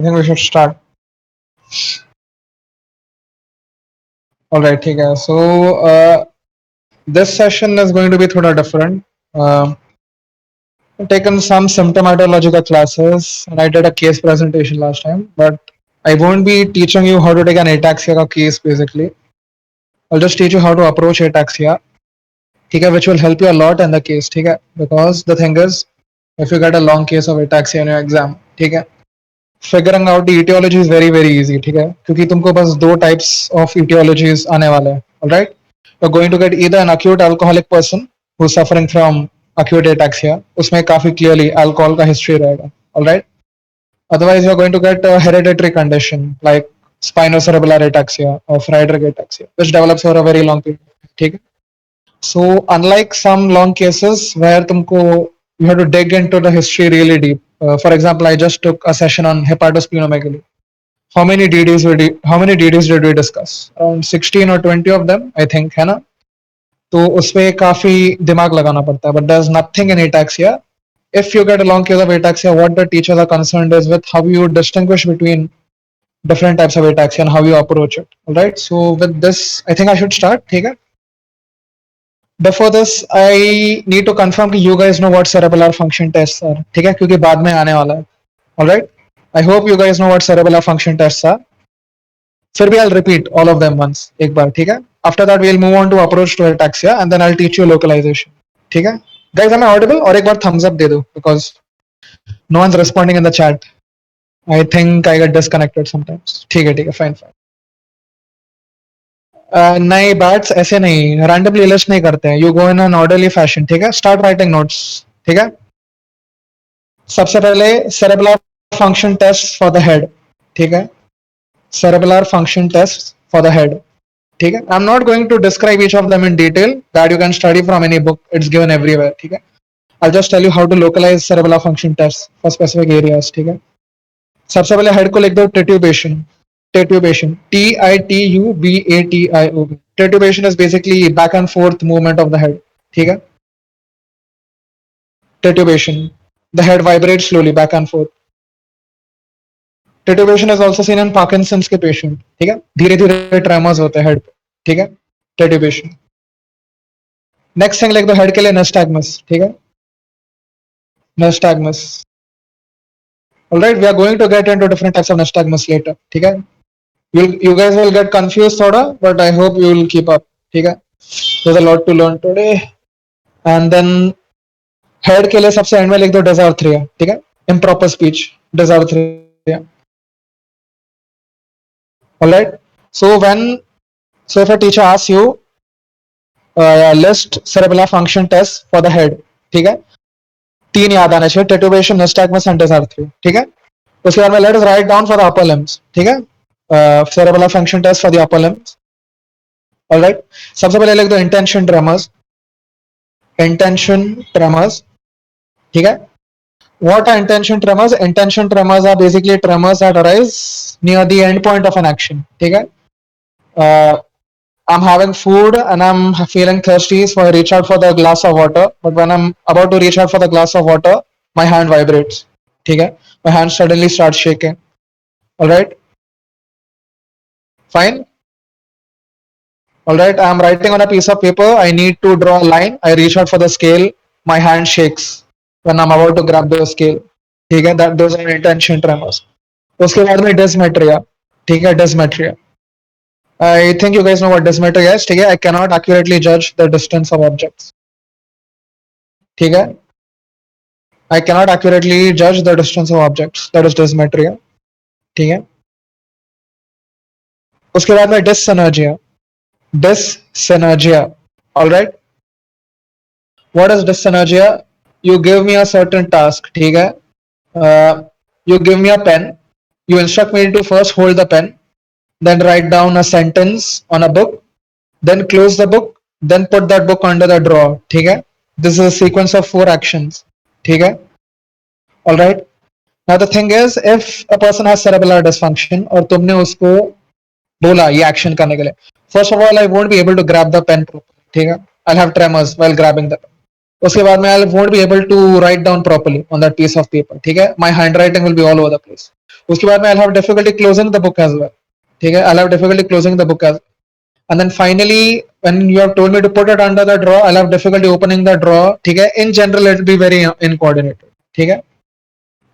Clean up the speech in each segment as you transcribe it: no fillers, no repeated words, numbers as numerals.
I think we should start. All right, ठीक है. So this session is going to be थोड़ा different. I've taken some symptomatological classes and I did a case presentation last time, but I won't be teaching you how to take an ataxia का case basically. I'll just teach you how to approach ataxia, ठीक है, which will help you a lot in the case, ठीक है, because the thing is, if you get a long case of ataxia in your exam, ठीक है, figuring out the etiology is very easy, ठीक है, क्योंकि तुमको बस दो types of etiologies आने वाले हैं, all right? You're going to get either an acute alcoholic person who's suffering from acute ataxia, उसमें काफी clearly alcohol का history रहेगा, all right? Otherwise, you're going to get a hereditary condition like spinocerebellar ataxia or Friedreich ataxia, which develops over a very long period, ठीक है? So unlike some long cases where तुमको you have to dig into the history really deep. For example, I just took a session on hepatosplenomegaly. How many DDs did we discuss? Around 16 or 20 of them, I think, है ना? तो उसपे काफी दिमाग लगाना पड़ता है. But there's nothing in ataxia. If you get a long case of ataxia, what the teachers are concerned is with how you distinguish between different types of ataxia and how you approach it. All right. So with this, I think I should start. ठीक है? Before this, I need to confirm कि you guys know what cerebellar function tests are. ठीक है? क्योंकि बाद में आने वाला है. All right. I hope you guys know what cerebellar function tests are. फिर भी I'll repeat all of them once. एक बार, ठीक है? After that, we'll move on to approach to ataxia, and then I'll teach you localization. ठीक है? Guys, am I audible? और एक बार thumbs up दे दो because no one's responding in the chat. I think I get disconnected sometimes. ठीक है, fine. नहीं, bats ऐसे नहीं रैंडमली लिस्ट नहीं करते हैं. You go in an orderly fashion, ठीक है? स्टार्ट राइटिंग नोट्स, ठीक है? सबसे पहले cerebellar function test for the head, ठीक है? Cerebellar function test for the head, ठीक है? I am not going to describe each of them in detail, that you can study from any book, it's given everywhere, ठीक है? I just tell you how to localize cerebellar function test for specific areas, ठीक है? सबसे पहले head को लिख दो टिट्यूबेशन. Titubation, TITUBATIO. Titubation is basically back and forth movement of the head. ठीक है? Titubation, the head vibrates slowly back and forth. Titubation is also seen in Parkinson's के patient. ठीक है? धीरे धीरे tremors होते हैं head पे. ठीक है? Titubation. Next thing लिख दो head के लिए nystagmus. ठीक है? Nystagmus. Alright, we are going to get into different types of nystagmus later. ठीक है? You guys will get confused थोड़ा, but I hope you will keep up. ठीक है? There's a lot to learn today. And then head के लिए सबसे end में लिख दो dysarthria. ठीक है? Improper speech, dysarthria. All right. So if a teacher asks you list cerebellar function tests for the head, ठीक है? 3 याद आने चाहिए: titubation, nystagmus and dysarthria. ठीक है? उसके बाद में let us write down for the upper limbs. ठीक है? Cerebellar function test for the upper limbs. All right. सबसे पहले लिख दो intention tremors. Intention tremors. ठीक है? What are intention tremors? Intention tremors are basically tremors that arise near the end point of an action. ठीक है? I'm having food and I'm feeling thirsty, so I reach out for the glass of water. But when I'm about to reach out for the glass of water, my hand vibrates. ठीक है? My hand suddenly starts shaking. All right. Fine. All right. I'm writing on a piece of paper. I need to draw a line. I reach out for the scale. My hand shakes when I'm about to grab the scale. ठीक है? That those are intention tremors. उसके बाद में dysmetria. ठीक है? Dysmetria. I think you guys know what dysmetria is. ठीक है? I cannot accurately judge the distance of objects. ठीक है? I cannot accurately judge the distance of objects. That is dysmetria. ठीक है? उसके बाद में dyssynergia. Dyssynergia. All right. What is dyssynergia? You give me a certain task. ठीक है? You give me a pen. You instruct me to first hold the pen, then write down a sentence on a book, then close the book, then put that book under the drawer. ठीक है? This is a sequence of 4 actions. ठीक है? All right. Now the thing is, if a person has cerebellar dysfunction और तुमने उसको बोला ये action करने के लिए, first of all I won't be able to grab the pen properly. ठीक है? I'll have tremors while grabbing the pen. उसके बाद में I won't be able to write down properly on that piece of paper, ठीक है, my handwriting will be all over the place. उसके बाद में I have difficulty closing the book as well, ठीक है, I have difficulty closing the book as. And then finally, when you have told me to put it under the drawer, I'll have difficulty opening the drawer. Okay, in general, it'll be very incoordinated. Okay,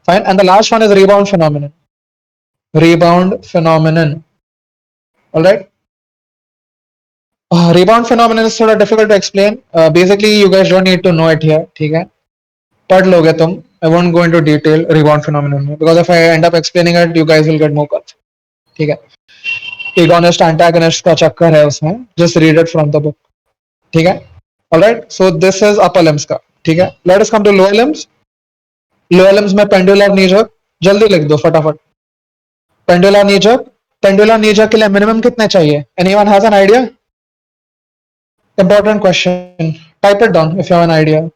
fine. And the last one is rebound phenomenon. Rebound phenomenon. All right. Rebound phenomenon is sort of difficult to explain. Basically, you guys don't need to know it here. Okay, पढ़ लोगे तुम. I won't go into detail rebound phenomenon because if I end up explaining it, you guys will get more confused. ठीक है. Agonist antagonist का चक्कर है उसमें. Just read it from the book. ठीक है. Alright, so this is upper limbs का. ठीक है. Let us come to lower limbs. Lower limbs में pendular knee jerk. जल्दी लिख दो फटाफट. Pendular knee jerk. Pendular knee jerk के लिए minimum कितने चाहिए? Anyone has an idea? Important question. Type it down if you have an idea.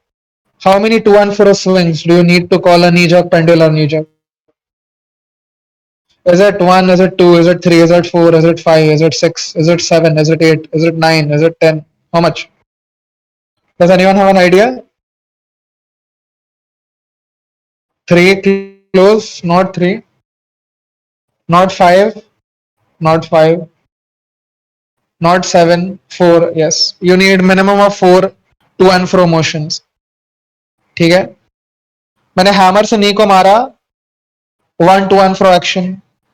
How many to and fro swings do you need to call a knee jerk, pendular knee jerk? Is it 1? Is it 2? Is it 3? Is it 4? Is it 5? Is it 6? Is it 7? Is it 8? Is it 9? Is it 10? How much? Does anyone have an idea? 3 close, not 3. Not 5. Not 5. Not 7. 4. Yes. You need minimum of 4 to and fro motions. ठीक है. मैंने hammer से नी को मारा. 1 to and fro action.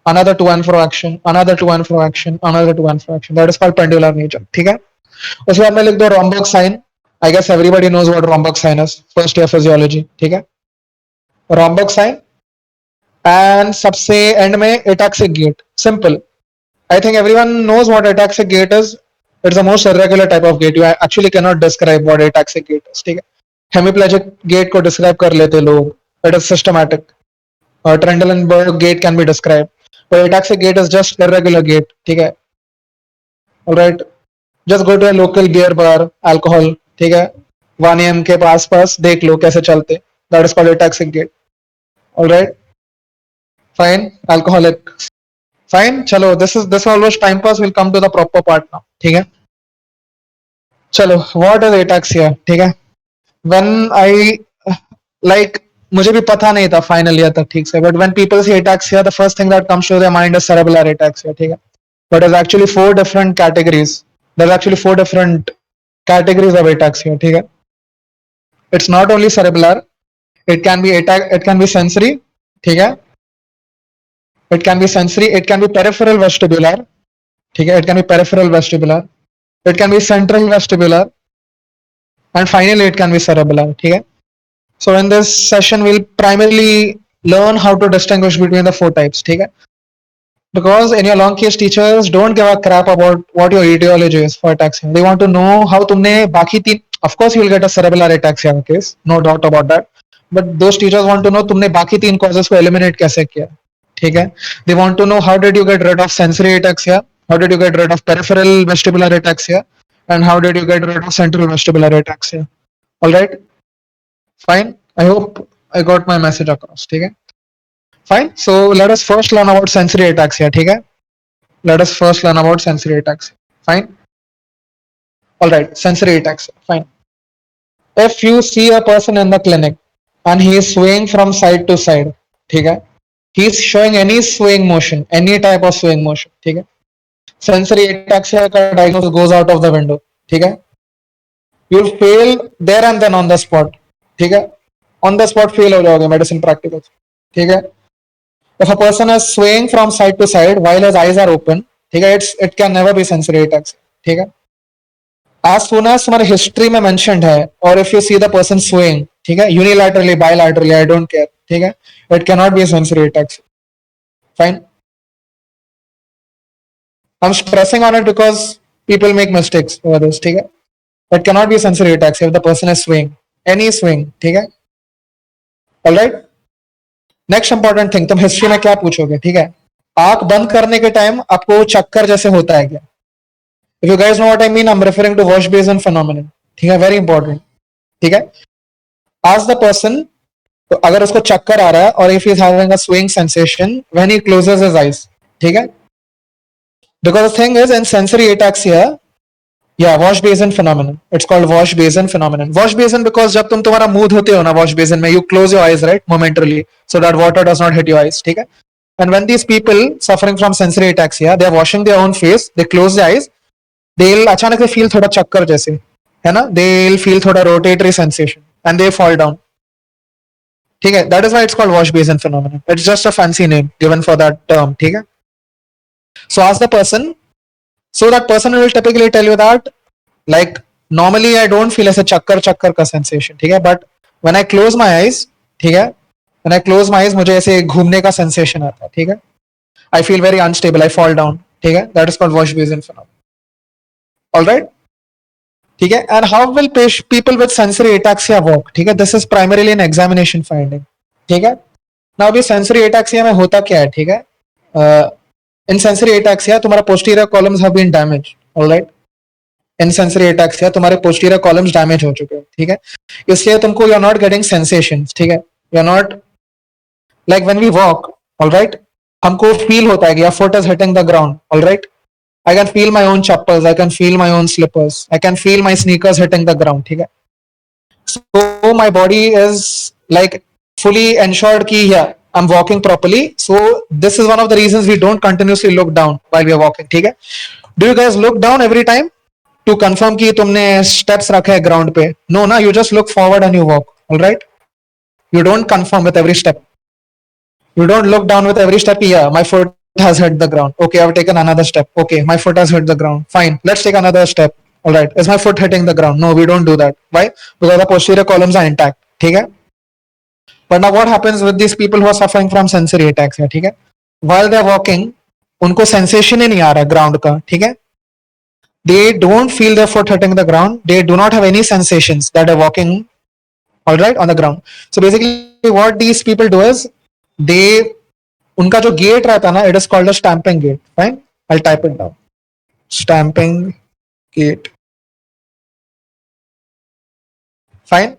Another to and fro action. Another to and fro action. Another to and fro action. That is called pendular knee jerk. ठीक है. उसके बाद में लिख दो rhombox sign. I guess everybody knows what rhombox sign is. First year physiology. ठीक है. Rhombox sign. And सबसे end में ataxic gait. Simple. I think everyone knows what ataxic gait is. It's the most irregular type of gait. You actually cannot describe what ataxic gait is. ठीक है. Hemiplegic gait को describe कर लेते लोग. It is systematic. Trendelenburg gait can be described. But ataxic gait is just irregular gait. ठीक है. All right. Just go to a local beer bar, alcohol. ठीक है. 1 AM के पास देख लो कैसे चलते. That is called ataxic gait. All right. Fine. Alcoholic. Fine. चलो. This almost time pass. Will come to the proper part now. ठीक है. चलो. What is ataxia? ठीक है. When I like मुझे भी पता नहीं था फाइनल ईयर तक ठीक से. But when people say ataxia, the first thing that comes to their mind is cerebellar ataxia. ठीक है. But there's actually 4 different categories. There's actually 4 different categories of ataxia. ठीक है. It's not only cerebellar. It can be sensory. ठीक है. It can be sensory. It can be peripheral vestibular. ठीक है. It can be peripheral vestibular. It can be central vestibular. And finally, it can be cerebellar. ठीक है. So in this session, we'll primarily learn how to distinguish between the 4 types. ठीक है. Because in your long case, teachers don't give a crap about what your etiology is for ataxia. They want to know how तुमने बाकी 3. Of course, you'll get a cerebellar ataxia case, no doubt about that. But those teachers want to know तुमने बाकी 3 causes को eliminate कैसे किया. ठीक है. They want to know how did you get rid of sensory ataxia, how did you get rid of peripheral vestibular ataxia, and how did you get rid of central vestibular ataxia. All right. Fine. I hope I got my message across. ठीक है. Fine. So let us first learn about sensory ataxia. ठीक है. Let us first learn about sensory ataxia. Fine. All right. Sensory ataxia. Fine. If you see a person in the clinic and he is swaying from side to side, ठीक है. He is showing any swaying motion, any type of swaying motion. ठीक है. Sensory ataxia का diagnosis goes out of the window. ठीक है. You'll fail there and then on the spot. ठीक है. On the spot fail हो जाओगे medicine practical. ठीक है. If a person is swaying from side to side while his eyes are open, ठीक है, it can never be sensory ataxia. ठीक है. As soon as तुम्हारे history में mentioned है, or if you see the person swaying, ठीक है, unilaterally, bilaterally, I don't care, ठीक है, it cannot be a sensory ataxia. Fine. I'm stressing on it because people make mistakes over this. ठीक है. It cannot be sensory ataxia if the person is swaying, any swing. ठीक है. All right. Next important thing, तुम history में क्या पूछोगे. ठीक है. आंख बंद करने के टाइम आपको चक्कर जैसे होता है क्या. If you guys know what I mean, I am referring to wash basin phenomenon. ठीक है. Very important. ठीक है. आस्क द पर्सन, तो अगर उसको चक्कर आ रहा है और if he is having a swing sensation when he closes his eyes. ठीक है. Because the thing is in sensory ataxia या wash basin phenomenon, it's called wash basin phenomenon. Wash basin because जब तुम तुम्हारा मुंह धोते हो ना वॉश बेसिन में, you close your eyes right momentarily so that water does not hit your eyes. ठीक है. And when these people suffering from sensory ataxia, they are washing their own face, they close their eyes, they will अचानक से feel थोड़ा चक्कर जैसे, है ना, they will feel थोड़ा rotatory sensation and they fall down. ठीक है. That is why it's called wash basin phenomenon. It's just a fancy name given for that term. ठीक है. So ask the person, so that person will typically tell you that like normally I don't feel ऐसे चक्कर चक्कर का sensation. ठीक है. but when I close my eyes, ठीक है, when I close my eyes मुझे ऐसे घूमने का sensation आता है. ठीक है. I feel very unstable, I fall down. ठीक है. that is called wash basin phenomenon. all right. ठीक है. and how will people with sensory ataxia walk? ठीक है. this is primarily an examination finding. ठीक है. now अभी sensory ataxia में होता क्या है? ठीक है. in sensory ataxia तुम्हारा posterior columns have been damaged. all right. In sensory ataxia तुम्हारे पोस्टीरियर कॉलम्स डैमेज हो चुके हैं. ठीक है. इसलिए तुमको you are not getting sensations. ठीक है. You are not like when we walk, alright, हमको फील होता है कि foot is hitting the ground. Alright. I can feel my own chappals, I can feel my own slippers, I can feel my sneakers hitting the ground. ठीक है. So my body is like fully ensured ki yeah I'm walking properly. So this is one of the reasons we don't continuously look down while we are walking. ठीक है. Do you guys look down every time to confirm कि तुमने steps रखे हैं ground पे? No ना, you just look forward and you walk. Alright. You don't confirm with every step. You don't look down with every step. या my foot has hit the ground. Okay, I've taken another step. Okay, my foot has hit the ground. Fine, let's take another step. All right, is my foot hitting the ground? No, we don't do that. Why? Because the posterior columns are intact. ठीक है. But now what happens with these people who are suffering from sensory attacks? ठीक है. While they are walking, उनको sensation ही नहीं आ रहा ground का. ठीक है. They don't feel their foot hitting the ground. They do not have any sensations that are walking, all right, on the ground. So basically what these people do is they, उनका जो gait रहता है ना, it is called a stamping gait. Fine, I'll type it down. Stamping gait. Fine.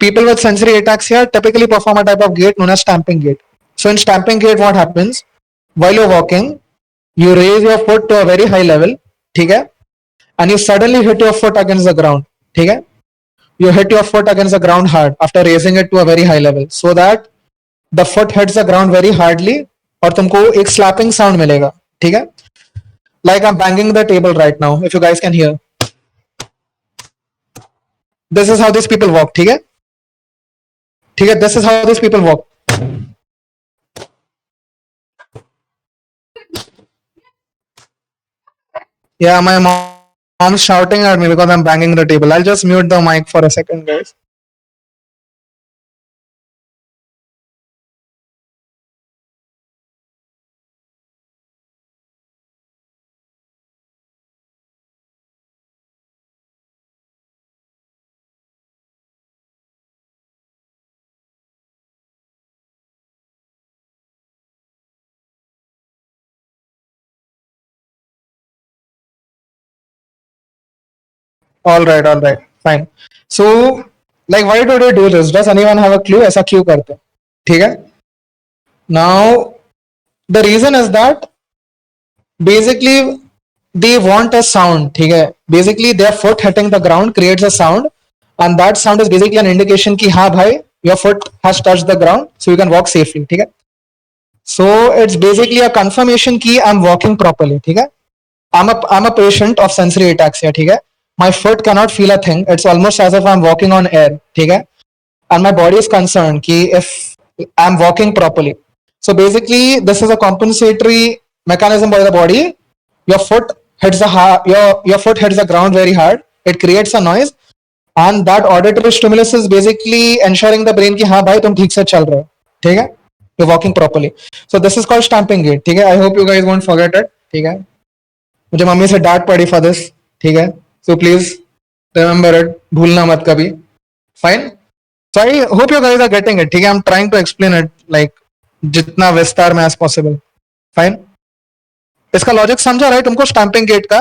People with sensory ataxia typically perform a type of gait known as stamping gait. So in stamping gait, what happens? While you're walking, you raise your foot to a very high level. ठीक है. And you suddenly hit your foot against the ground. ठीक है. You hit your foot against the ground hard after raising it to a very high level, so that the foot hits the ground very hardly और तुमको एक slapping sound मिलेगा. ठीक है. Like I'm banging the table right now, if you guys can hear. This is how these people walk. ठीक है. ठीक है. This is how these people walk. Yeah, my mom's shouting at me because I'm banging the table. I'll just mute the mic for a second, guys. All right, fine. So, like, why do they do this? Does anyone have a clue? ऐसा क्यों करते हैं? ठीक है. Now, the reason is that basically they want a sound. ठीक है. Basically, their foot hitting the ground creates a sound, and that sound is basically an indication कि हाँ भाई, your foot has touched the ground, so you can walk safely. ठीक है. So it's basically a confirmation कि I'm walking properly. ठीक है. I'm a patient of sensory ataxia. ठीक है. My foot cannot feel a thing. It's almost as if I'm walking on air. ठीक है. And my body is concerned कि if I'm walking properly. So basically, this is a compensatory mechanism by the body. Your foot hits your foot hits the ground very hard. It creates a noise, and that auditory stimulus is basically ensuring the brain कि हाँ भाई तुम ठीक से चल रहे हो. ठीक है. You're walking properly. So this is called stamping gait. ठीक है. I hope you guys won't forget it. ठीक है. मुझे मम्मी से डांट पड़ी for this. ठीक है. So please remember it. भूलना मत कभी. Fine. So I hope you guys are getting it. ठीक है. I'm trying to explain it like जितना विस्तार में as possible. Fine. इसका लॉजिक समझा राइट तुमको स्टैंपिंग गेट का?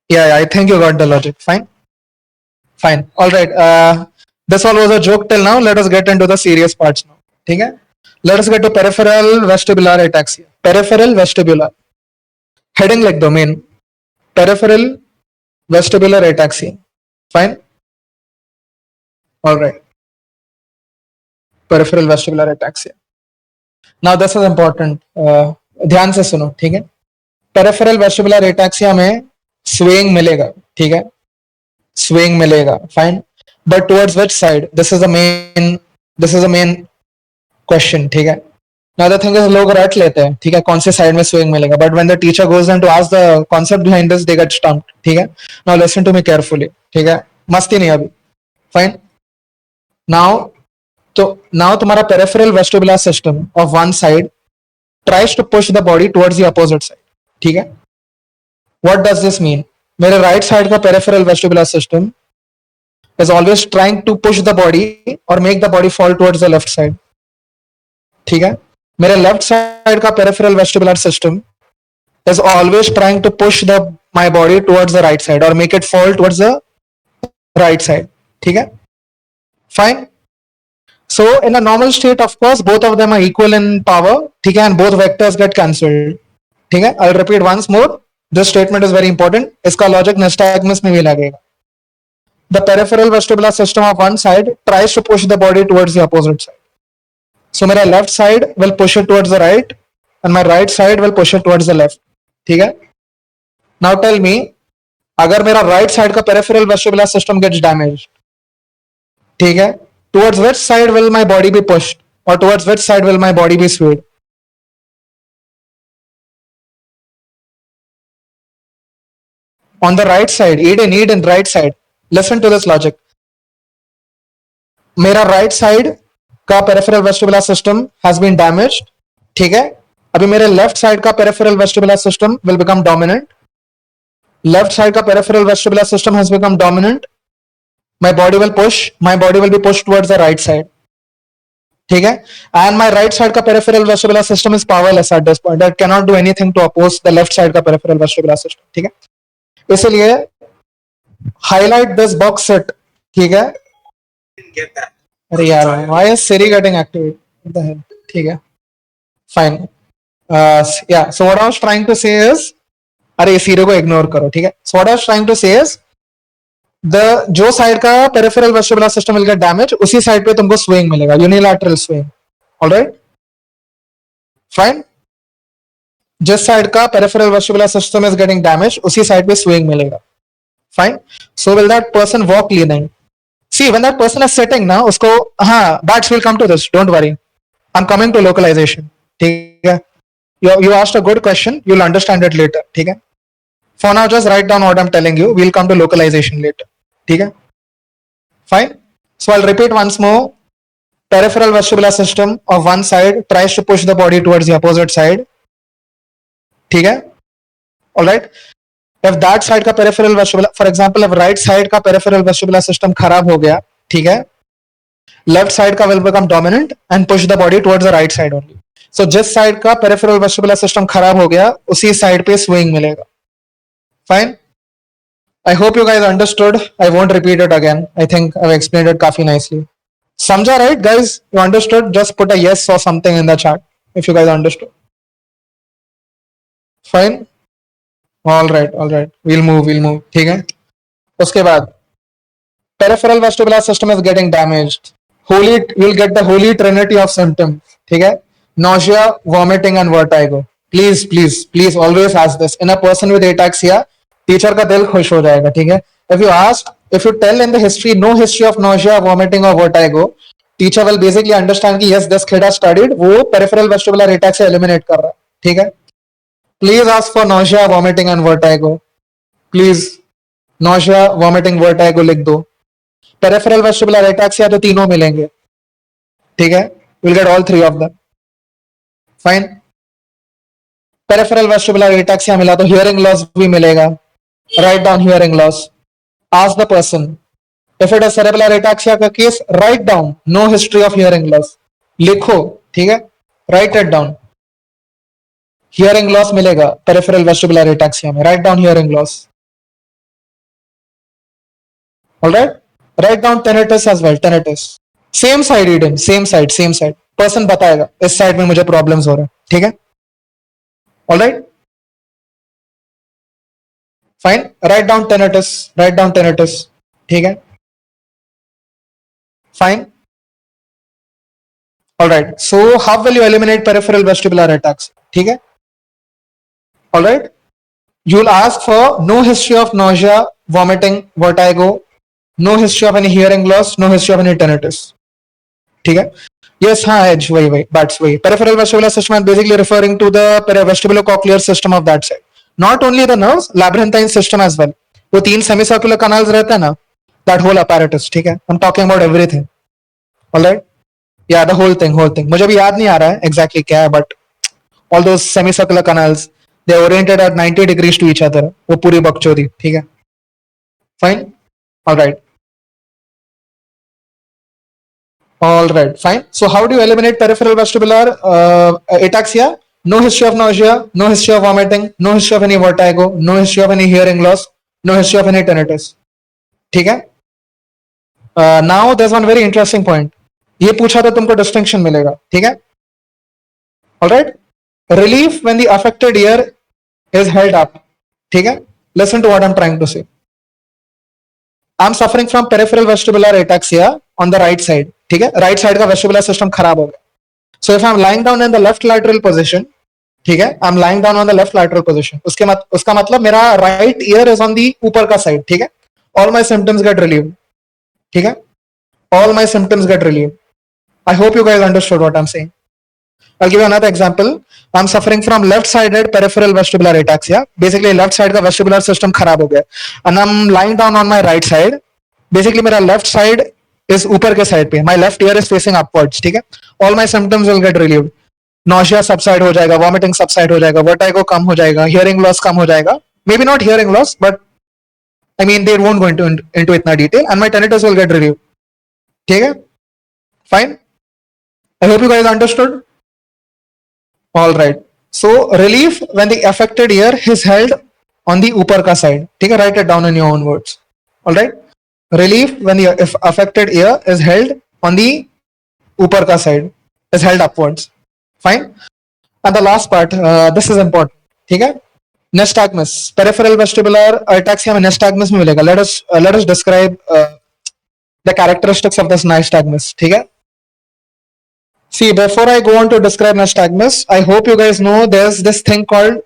Yeah, I think you got the logic. Fine. All right. This all was a joke till now. Let us get into the serious parts now. ठीक है. Let us get to peripheral vestibular ataxia. Peripheral vestibular. Heading लिख दो main, peripheral vestibular ataxia. Fine, alright, peripheral vestibular ataxia. Now this is important, ध्यान से सुनो, ठीक है. Peripheral vestibular ataxia में स्विंग मिलेगा, ठीक है, स्विंग मिलेगा, fine, but towards which side, this is the main question, ठीक है. नाउ द थिंग इज, लोग रट लेते हैं, ठीक है, कौन से साइड में स्विंग मिलेगा, but when the teacher goes in to ask the concept behind this, they get stumped, ठीक है. Now listen to me carefully, ठीक है, मस्ती नहीं अभी, फाइन. नाउ तो नाउ तुम्हारा peripheral vestibular system of one side tries to push the body towards the opposite side, ठीक है. What does this mean? मेरे राइट साइड का peripheral vestibular system is always trying to push the body or make the body fall towards the left side, ठीक है. मेरे left side का peripheral vestibular system is always trying to push the my body towards the right side or make it fall towards the right side, ठीक है. Fine. So in a normal state, of course, both of them are equal in power, ठीक है, and both vectors get cancelled, ठीक है. I'll repeat once more. This statement is very important. इसका logic nystagmus में भी लगेगा. The peripheral vestibular system of one side tries to push the body towards the opposite side. So मेरा left side will push it towards the right and my right side will push it towards the left, ठीक है. Now tell me, अगर मेरा right side का peripheral vestibular system gets damaged, ठीक है, towards which side will my body be pushed or towards which side will my body be swayed? On the right side. Eden, right side. Listen to this logic. मेरा right side का peripheral vestibular system has been damaged, ठीक है. अभी मेरे left side का peripheral vestibular system will become dominant. Left side का peripheral vestibular system has become dominant. my body will be pushed towards the right side, ठीक है. and my right side का peripheral vestibular system is powerless at this point. It cannot do anything to oppose the left side का peripheral vestibular system, ठीक है. इसलिए highlight this box set, ठीक है. अरे यार, why is Siri getting activated? What the hell? ठीक है, fine. Yeah, so what I was trying to say is, अरे Siri को ignore करो, ठीक है. So what I was trying to say is, जो साइड का peripheral vestibular system will get damage, उसी साइड पे तुमको स्विंग मिलेगा, यूनिलैटरल स्विंग, ऑलराइट, फाइन. जिस साइड का peripheral vestibular system is getting damage, उसी साइड पे स्विंग मिलेगा, fine. So will that person walk leaning? See when that person is sitting ना, उसको, हाँ, that's will come to this, don't worry, I am coming to localization, ठीक है. you asked a good question, you'll understand it later, ठीक है. For now, just write down what I'm telling you. We'll come to localization later. ठीक है? Fine. So I'll repeat once more. Peripheral vestibular system of one side tries to push the body towards the opposite side. ठीक है? All right. If that side का peripheral vestibular, for example, if right side का peripheral vestibular system खराब हो गया, ठीक है? Left side का will become dominant and push the body towards the right side only. So जिस side का peripheral vestibular system खराब हो गया, उसी side पे swing मिलेगा. Fine. I hope you guys understood. I won't repeat it again. I think I've explained it काफी nicely. Samjha, right, guys? You understood? Just put a yes or something in the chat if you guys understood. Fine. All right. We'll move. ठीक है? उसके बाद peripheral vestibular system is getting damaged. You'll get the holy trinity of symptoms. ठीक है? Nausea, vomiting, and vertigo. Please always ask this. In a person with ataxia, teacher का दिल खुश हो जाएगा, ठीक है. If you tell in the history no history of nausea, vomiting or vertigo, teacher will basically understand कि yes, this kid has studied, वो peripheral vestibular ataxia eliminate कर रहा है, ठीक है. Please ask for nausea, vomiting and vertigo. Please, nausea, vomiting, vertigo लिख दो. Peripheral vestibular ataxia तो तीनों मिलेंगे, ठीक है. We'll get all three of them. Fine. Peripheral vestibular ataxia मिला तो hearing loss भी मिलेगा. Write down hearing loss. Ask the person. If it is cerebral ataxia का case, write down no history of hearing loss. लिखो, ठीक है. Write it down. Hearing loss मिलेगा peripheral vestibular ataxia में. Write down hearing loss. All right. Write down tinnitus as well. Tinnitus. Same side, Eden. Same side. Person बताएगा इस side में मुझे problems हो रहे हैं, ठीक है. All right. Fine, write down tinnitus, write down tinnitus. ठीक है, fine. All right, so how will you eliminate peripheral vestibular attacks? ठीक है, all right. You'll ask for no history of nausea, vomiting, vertigo, no history of any hearing loss, no history of any tinnitus. ठीक है, yes, हाँ, edge, वही that's वही. Peripheral vestibular system is basically referring to the vestibulocochlear system of that side. Not only the nerves, labyrinthine system as well. वो तीन semicircular canals रहते हैं ना, that whole apparatus. ठीक है, I'm talking about everything. All right, yeah, the whole thing. मुझे भी याद नहीं आ रहा है exactly क्या है, but all those semicircular canals, they are oriented at 90 degrees to each other. वो पूरी बकचोदी. ठीक है, fine. All right. All right, fine. So how do you eliminate peripheral vestibular ataxia? No history of nausea, no history of vomiting, no history of any vertigo, no history of any hearing loss, no history of any tinnitus. ठीक है. Now there's one very interesting point. ये पूछा तो तुमको distinction मिलेगा. ठीक है. All right. Relief when the affected ear is held up. ठीक है. Listen to what I'm trying to say. I'm suffering from peripheral vestibular ataxia on the right side. ठीक है, राइट साइड का वेस्टिबुलर सिस्टम खराब हो गया. So if I am lying down in the left lateral position, ठीक है, I am lying down on the left lateral position, उसका मतलब मेरा right ear is on the ऊपर का साइड. ठीक है, all my symptoms get relieved. ठीक है, all my symptoms get relieved. I hope you guys understood what I am saying. I'll give you another example. I'm suffering from left-sided peripheral vestibular ataxia. Basically, left side का vestibular system खराब हो गया. And I'm lying down on my right side. Basically, मेरा left side is ऊपर के side पे. My left ear is facing upwards. ठीक है? All my symptoms will get relieved. Nausea subside हो जाएगा, vomiting subside हो जाएगा, vertigo कम हो जाएगा, hearing loss कम हो जाएगा. Maybe not hearing loss, but I mean they won't go into इतना detail. And my tinnitus will get relieved. ठीक है? Fine. I hope you guys understood. All right. So relief when the affected ear is held on the upper ka side. ठीक है, write it down in your own words. All right. Relief when the affected ear is held on the upper ka side, is held upwards. Fine. And the last part, this is important. ठीक है. Nystagmus, peripheral vestibular ataxia में nystagmus में मिलेगा. Let us describe the characteristics of this nystagmus. ठीक है. See, before I go on to describe nystagmus, I hope you guys know there's this thing called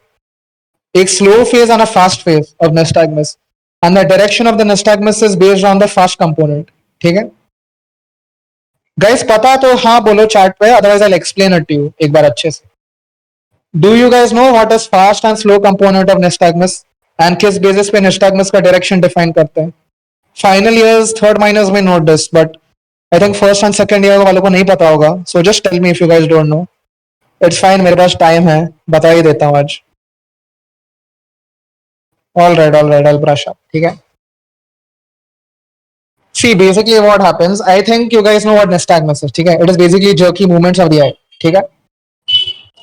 a slow phase and a fast phase of nystagmus, and the direction of the nystagmus is based on the fast component. ठीक है? Guys, पता तो हाँ बोलो chat पे, otherwise I'll explain it to you एक बार अच्छे से. Do you guys know what is fast and slow component of nystagmus, and किस basis पे nystagmus का direction define करते हैं? Final years, third minors may know this, but I think first and second year वालों को नहीं पता होगा. So just tell me if you guys don't know. It's fine, मेरे पास time है, बता ही देता हूँ आज. All right, I'll brush up. ठीक है. See, basically what happens, I think you guys know what nystagmus is. ठीक है. It is basically jerky movements of the eye. ठीक है.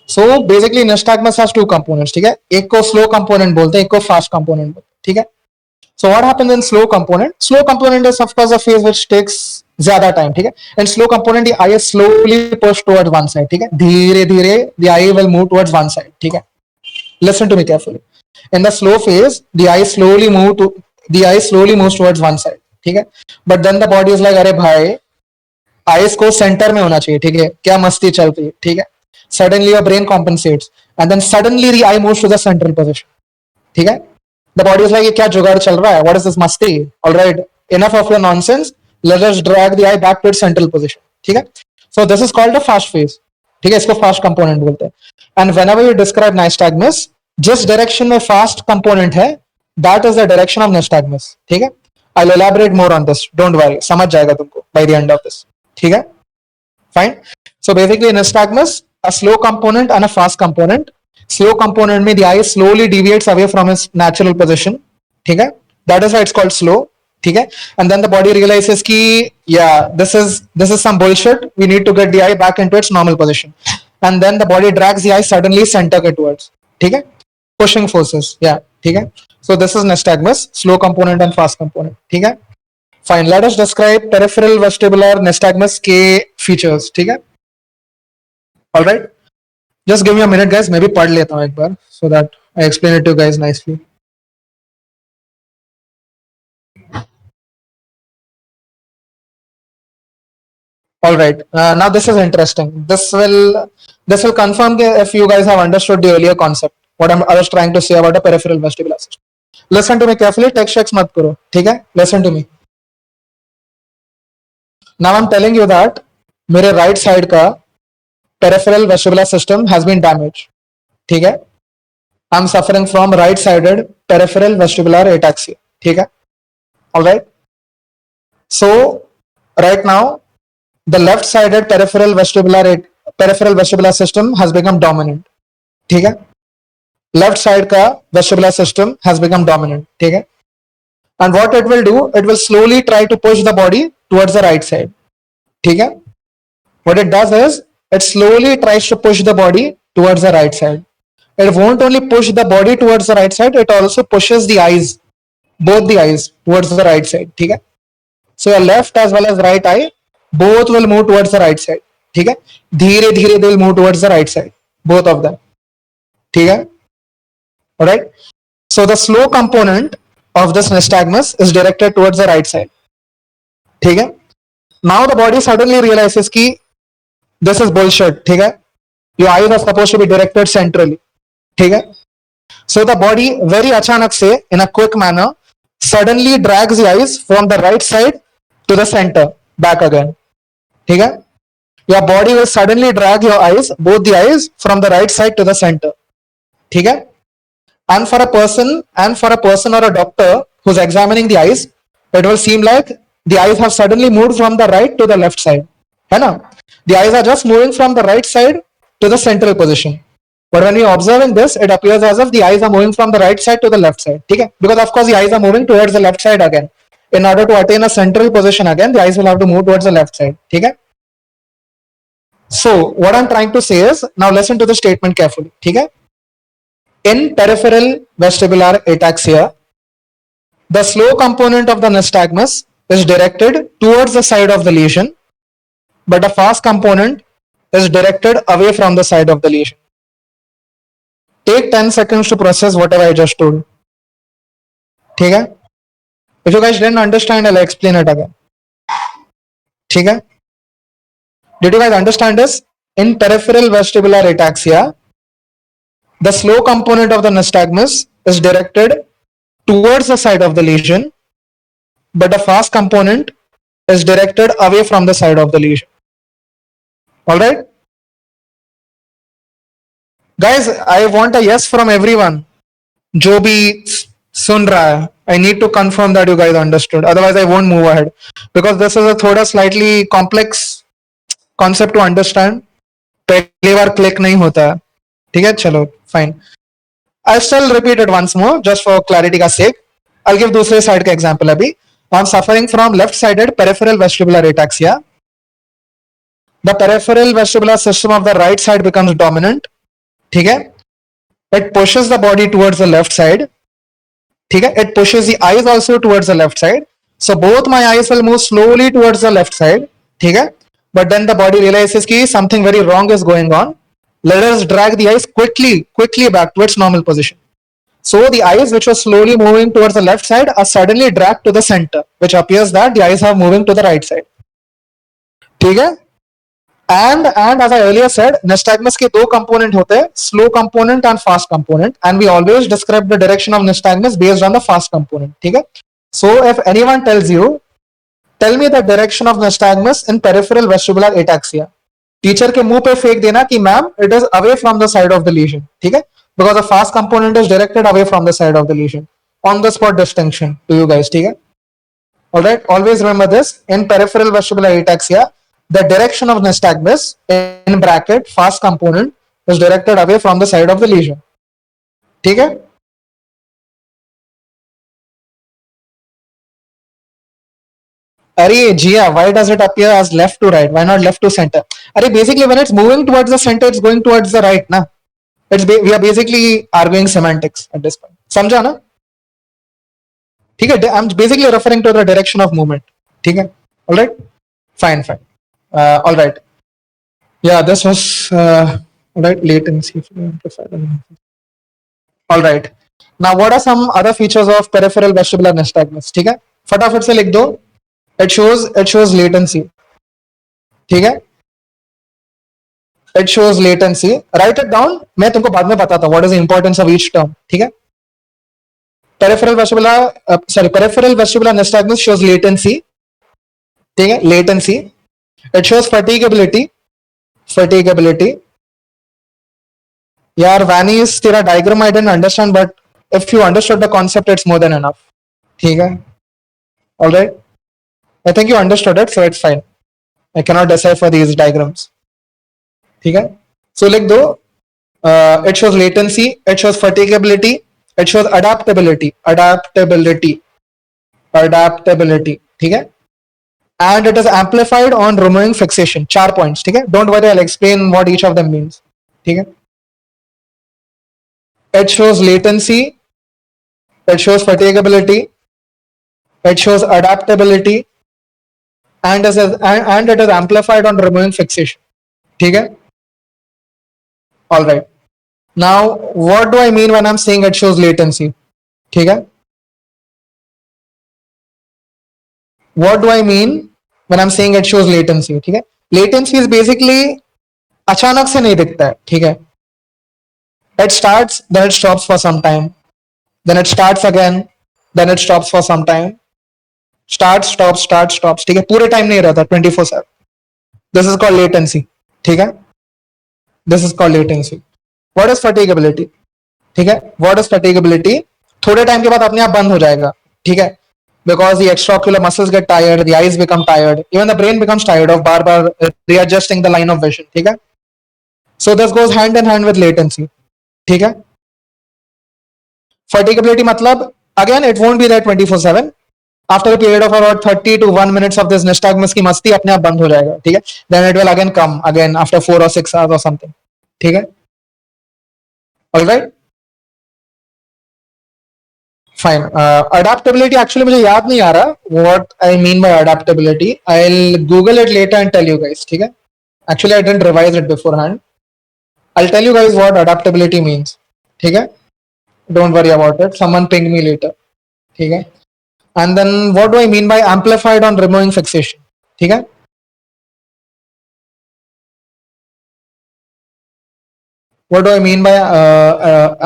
So basically nystagmus has two components. ठीक है. एक को slow component बोलते हैं, एक को fast component बोलते हैं. ठीक है. So what happens in slow component? Slow component is of course a phase which takes ज्यादा टाइम. ठीक है. And slow component, the eye is slowly pushed towards one side. ठीक है. धीरे धीरे the eye will move towards one side. ठीक है. Listen to me carefully. In the slow phase, the eye slowly moves towards one side. ठीक है. But then the body is like, अरे भाई, eyes को center में होना चाहिए. ठीक है. क्या मस्ती चल रही है. ठीक है. Suddenly your brain compensates, and then suddenly the eye moves to the central position. ठीक है. The body is like, ये क्या जुगाड़ चल रहा है? What is this मस्ती? All right, enough of your nonsense. Let us drag the eye back to its central position. ठीक है. So this is called a fast phase. ठीक है, इसको fast component बोलते हैं. And whenever you describe nystagmus, जिस direction में fast component है, that is the direction of nystagmus. ठीक है. I'll elaborate more on this. Don't worry, समझ जाएगा तुमको by the end of this. ठीक है. Fine. So basically nystagmus, a slow component and a fast component. Slow component में the eye slowly deviates away from its natural position. ठीक है. That is why it's called slow. ठीक है. And then the body realizes कि yeah, this is some bullshit. We need to get the eye back into its normal position. And then the body drags the eye suddenly center के towards. ठीक है. Pushing forces. Yeah. ठीक है. So this is nystagmus, slow component and fast component. ठीक है. Fine. Let us describe peripheral vestibular nystagmus के features. ठीक है. All right. Just give me a minute, guys. मैं भी पढ़ लेता हूँ एक बार so that I explain it to you guys nicely. All right. Now this is interesting. This will confirm if you guys have understood the earlier concept. What I was trying to say about the peripheral vestibular system. Listen to me carefully. Text checks mat karo. ठीक है? Listen to me. Now I'm telling you that मेरे right side का peripheral vestibular system has been damaged. ठीक है? I'm suffering from right-sided peripheral vestibular ataxia. ठीक है? All right. So right now the left-sided peripheral vestibular system has become dominant. ठीक है? Left side का vestibular system has become dominant. ठीक है? And what it will do, it will slowly try to push the body towards the right side. ठीक है? What it does is it slowly tries to push the body towards the right side. It won't only push the body towards the right side, it also pushes the eyes, both the eyes towards the right side. ठीक है? So your left as well as right eye, both will move towards the right side. ठीक है? धीरे धीरे they will move towards the right side, both of them. ठीक है? All right. So the slow component of this nystagmus is directed towards the right side. ठीक है? Now the body suddenly realizes कि this is bullshit. ठीक है? Your eyes are supposed to be directed centrally. ठीक है? So the body very अचानक से in a quick manner suddenly drags the eyes from the right side to the center back again. ठीक है? Your body will suddenly drag your eyes, both the eyes, from the right side to the center. ठीक है? And for a person or a doctor who's examining the eyes, it will seem like the eyes have suddenly moved from the right to the left side. है ना? The eyes are just moving from the right side to the central position. But when we are observing this, it appears as if the eyes are moving from the right side to the left side. ठीक है? Because of course the eyes are moving towards the left side again. In order to attain a central position again, the eyes will have to move towards the left side. ठीक है? So what I'm trying to say is, now listen to the statement carefully. ठीक है? In peripheral vestibular ataxia, the slow component of the nystagmus is directed towards the side of the lesion, but the fast component is directed away from the side of the lesion. Take 10 seconds to process whatever I just told. ठीक है? If you guys didn't understand, I'll explain it again. ठीक है? Did you guys understand this? In peripheral vestibular ataxia, the slow component of the nystagmus is directed towards the side of the lesion, but the fast component is directed away from the side of the lesion. All right? Guys, I want a yes from everyone. जो भी सुन रहा है, I need to confirm that you guys understood. Otherwise, I won't move ahead because this is a थोड़ा slightly complex concept to understand. पहली बार click नहीं होता है. ठीक है? चलो, fine. I'll still repeat it once more just for clarity का sake. I'll give दूसरे side का example अभी. I'm suffering from left-sided peripheral vestibular ataxia. The peripheral vestibular system of the right side becomes dominant. ठीक है? It pushes the body towards the left side. ठीक है? It pushes the eyes also towards the left side. So both my eyes will move slowly towards the left side. ठीक है? But then the body realizes कि something very wrong is going on. Let us drag the eyes quickly back to its normal position. So the eyes which were slowly moving towards the left side are suddenly dragged to the center, which appears that the eyes are moving to the right side. ठीक है? And as I earlier said, nystagmus के दो component होते हैं, slow component and fast component, and we always describe the direction of nystagmus based on the fast component. ठीक है? So if anyone tells you, tell me the direction of nystagmus in peripheral vestibular ataxia, teacher के मुंह पे फेंक देना कि ma'am it is away from the side of the lesion. ठीक है? Because the fast component is directed away from the side of the lesion. On the spot distinction to you guys. ठीक है? Alright, always remember this. In peripheral vestibular ataxia, the direction of nystagmus in bracket fast component is directed away from the side of the lesion. ठीक है? अरे जिया, why does it appear as left to right? Why not left to center? अरे basically when it's moving towards the center, it's going towards the right ना. We are basically arguing semantics at this point. समझा ना? ठीक है? I'm basically referring to the direction of movement. ठीक है? All right? Fine. All right. Yeah, this was all right. Latency. All right. Now, what are some other features of peripheral vestibular nystagmus? ठीक है? फटाफट से लिख दो. It shows latency. ठीक है, it shows latency, right it down, मैं तुमको बाद में बताता हूँ what is the importance of each term, ठीक है. Peripheral vestibular, peripheral vestibular nystagmus shows latency, ठीक है, latency. It shows fatigability, fatigability. यार वैनीस तेरा diagram I didn't understand, but if you understood the concept it's more than enough. ठीक है, alright, I think you understood it, so it's fine. I can not decipher these diagrams. ठीक है, सो लिख दो, it shows latency, it shows fatigability, it shows adaptability, adaptability, ठीक है, and it is amplified on removing fixation. 4 points, ठीक है, don't worry, I'll explain what each of them means. ठीक है, it shows latency, it shows fatigability, it shows adaptability, and it is amplified on removing fixation. ठीक है, all right. Now what do I mean when I'm saying it shows latency? ठीक है, what do I mean when I'm saying it shows latency? ठीक है, latency is basically अचानक से नहीं दिखता है. ठीक है, it starts, then it stops for some time, then it starts again, then it stops for some time, start stops. ठीक है, पूरे टाइम नहीं रहता 24/7. This is called latency. ठीक है, this is called latency. What is fatigability? ठीक है, what is fatigability? थोड़े टाइम के बाद अपने आप बंद हो जाएगा. ठीक है, because the extraocular muscles get tired, the eyes become tired, even the brain becomes tired of bar readjusting the line of vision. ठीक है, so this goes hand in hand with latency. ठीक है, fatigability मतलब again it won't be there 24/7. After a period of about 30 to 1 minutes of this nystagmus की मस्ती अपने आप बंद हो जाएगा. ठीक है, then it will again come again after 4 or 6 hours or something. ठीक है, all right, fine. Adaptability actually मुझे याद नहीं आ रहा what I mean by adaptability. I'll Google it later and tell you guys. ठीक है, actually I didn't revise it beforehand. I'll tell you guys what adaptability means. ठीक है, don't worry about it. Someone ping me later. ठीक है, and then what do I mean by amplified on removing fixation? ठीक है, what do I mean by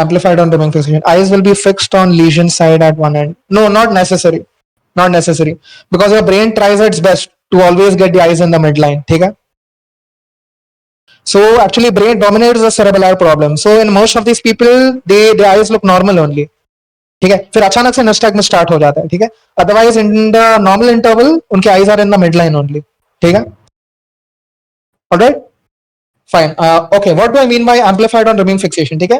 amplified on removing fixation? Eyes will be fixed on lesion side at one end. No, not necessary. Not necessary. Because your brain tries its best to always get the eyes in the midline. ठीक है, so actually brain dominates the cerebellar problem. So in most of these people, their eyes look normal only. ठीक है, फिर अचानक से nystagmus start हो जाता है. ठीक है, otherwise in the normal interval उनके eyes are in the midline only. ठीक है, alright, fine. Okay, what do I mean by amplified on removing fixation? ठीक है,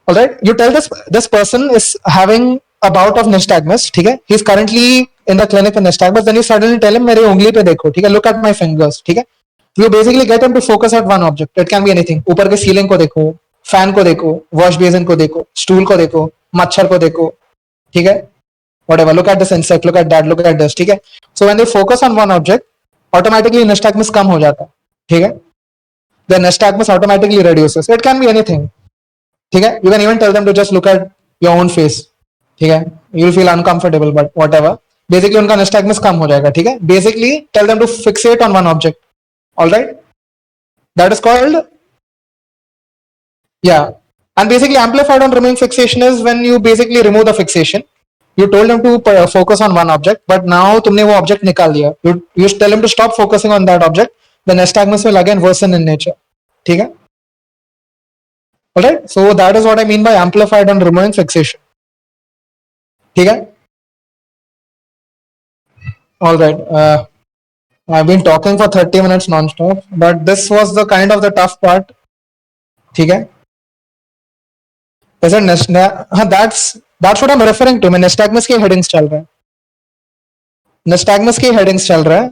alright, you tell this person is having a bout of nystagmus. ठीक है, he is currently in the clinic with nystagmus. Then you suddenly tell him मेरे उंगली पे देखो. ठीक है, look at my fingers. ठीक है, you basically get him to focus at one object. It can be anything. ऊपर के सीलिंग को देखो, फैन को देखो, वॉश बेसिन को देखो, स्टूल को देखो, मच्छर को देखो. ठीक है, whatever, look at this insect, look at that, look at this. ठीक है, so when they focus on one object, automatically nystagmus कम हो जाता है. ठीक है, the nystagmus automatically reduces. It can be anything. ठीक है, you can even tell them to just look at your own face. ठीक है, you will feel uncomfortable, but whatever. Basically उनका nystagmus कम हो जाएगा. ठीक है, basically tell them to fixate on one object. All right, that is called, yeah. And basically amplified on removing fixation is when you basically remove the fixation. You told them to focus on one object, but now तुमने वो object निकाल दिया. You tell them to stop focusing on that object. The nystagmus will again worsen in nature. ठीक है, all right. So that is what I mean by amplified on removing fixation. ठीक है, all right. I've been talking for 30 minutes non-stop, but this was the kind of the tough part. ठीक है, that's what I'm referring to. मैं nystagmus के headings चल रहा है. nystagmus के headings चल रहा है.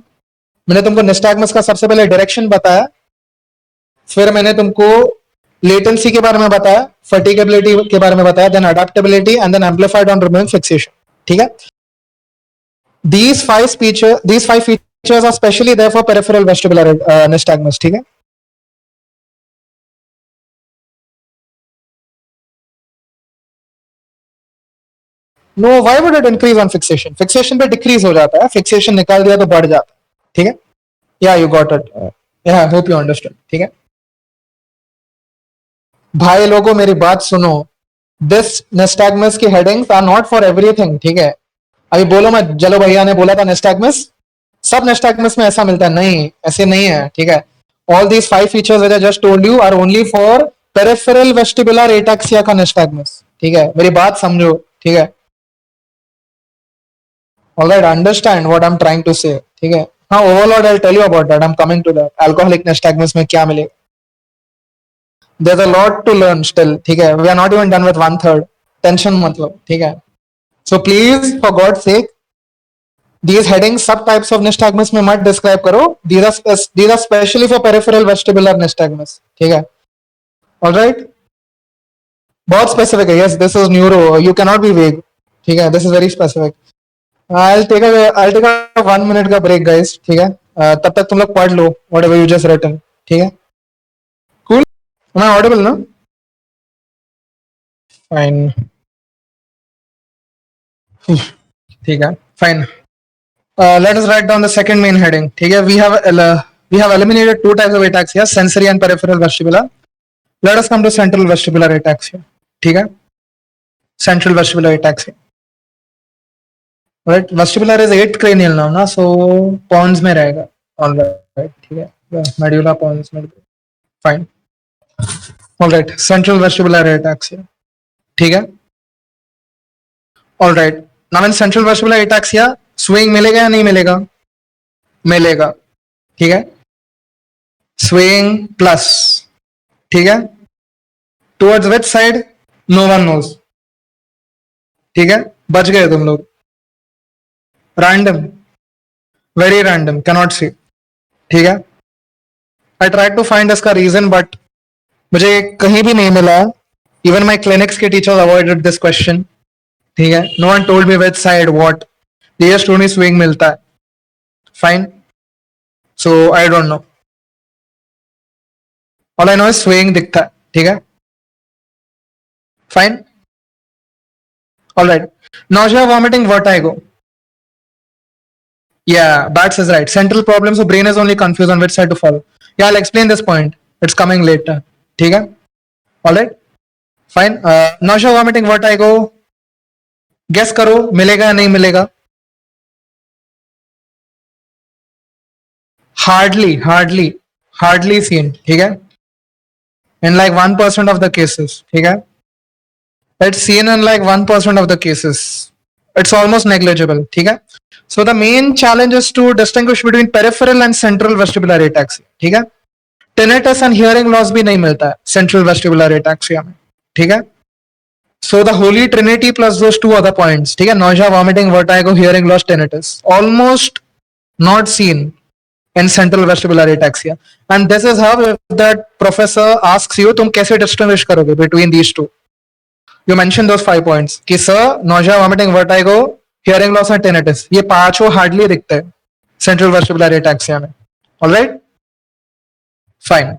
मैंने तुमको nystagmus का सबसे पहले डायरेक्शन बताया, फिर मैंने तुमको latency के बारे में बताया, fatigability के बारे में बताया, then adaptability and then amplified on removing fixation. ठीक है, these five features are specially there for peripheral vestibular nystagmus. ठीक है, no, why would it increase on fixation? Fixation पे decrease हो जाता है, fixation निकाल दिया तो बढ़ जाता है. ठीक है, या यू गॉट इट, या होप यू अंडरस्टैंड, ठीक है। भाई लोगों मेरी बात सुनो, दिस नेस्टैगमस की headings are not for everything, ठीक है। अभी बोलो मत जलो भैया ने बोला था नेस्टैगमस, सब नेस्टैगमस में ऐसा मिलता है, नहीं ऐसे नहीं है, ठीक है। All these 5 features which I just told you are only for peripheral vestibular ataxia का नेस्टैगमस, ठीक है, मेरी बात समझो, ठीक है। Alright, understand what I am trying to say, ठीक है। हाँ, overlord I will tell you about that, I am coming to that. Alcoholic nystagmus में क्या मिलेगा, there's a lot to learn still, ठीक है। we are not even done with 1/3, tension मतलब, ठीक है। so please for God's sake these headings सब types of nystagmus में मत describe करो, these are specially for peripheral vestibular nystagmus, ठीक है। all right, बहुत specific है, yes this is neuro, you cannot be vague, ठीक है, this is very specific। I'll take a 1 minute का break guys, ठीक है। तब तक तुम लोग पढ़ लो whatever you just written, ठीक है। cool, am I audible ना? fine, ठीक है, fine। Let us write down the second main heading, ठीक है। we have eliminated 2 types of ataxia, sensory and peripheral vestibular। let us come to central vestibular ataxia, ठीक है। central vestibular ataxia, right, vestibular is 8th cranial now ना, so pons में रहेगा, all right, ठीक है, medulla pons में, fine, all right, central vestibular ataxia, ठीक है। all right, now in central vestibular ataxia swaying मिलेगा या नहीं मिलेगा, मिलेगा, ठीक है। swaying plus, ठीक है, towards which side no one knows, ठीक है, बच गए तुम लोग। Random, very random, cannot see, ठीक है। आई ट्राई टू फाइंड इसका रीजन बट मुझे कहीं भी नहीं मिला, इवन माई क्लिनिक्स के टीचर्स अवॉइडेड दिस क्वेश्चन, ठीक है। No one told me which side what, they just told me swing मिलता है, fine, so I don't know, all I know is swing दिखता है, ठीक है, fine, all right. nausea, vomiting, vertigo, yeah, Bats is right, central problem, so brain is only confused on which side to follow, yeah, I'll explain this point, it's coming later, ठीक है, all right, fine। nausea, vomiting, vertigo, guess करो मिलेगा या नहीं मिलेगा, hardly seen, ठीक है, in like 1% of the cases, ठीक है, it's seen in like 1% of the cases, it's almost negligible, ठीक है। so the main challenge is to distinguish between peripheral and central vestibular ataxia, ठीक है। tinnitus and hearing loss भी नहीं मिलता है central vestibular ataxia में, ठीक है। so the holy trinity plus those 2 other points, ठीक है, nausea, vomiting, vertigo, hearing loss, tinnitus, almost not seen in central vestibular ataxia, and this is how if that professor asks you तुम कैसे distinguish करोगे between these two, you mention those 5 points कि sir nausea, vomiting, vertigo, hearing loss and tinnitus, ये पांचों hardly दिखते हैं central vestibular ataxia में, all right, fine।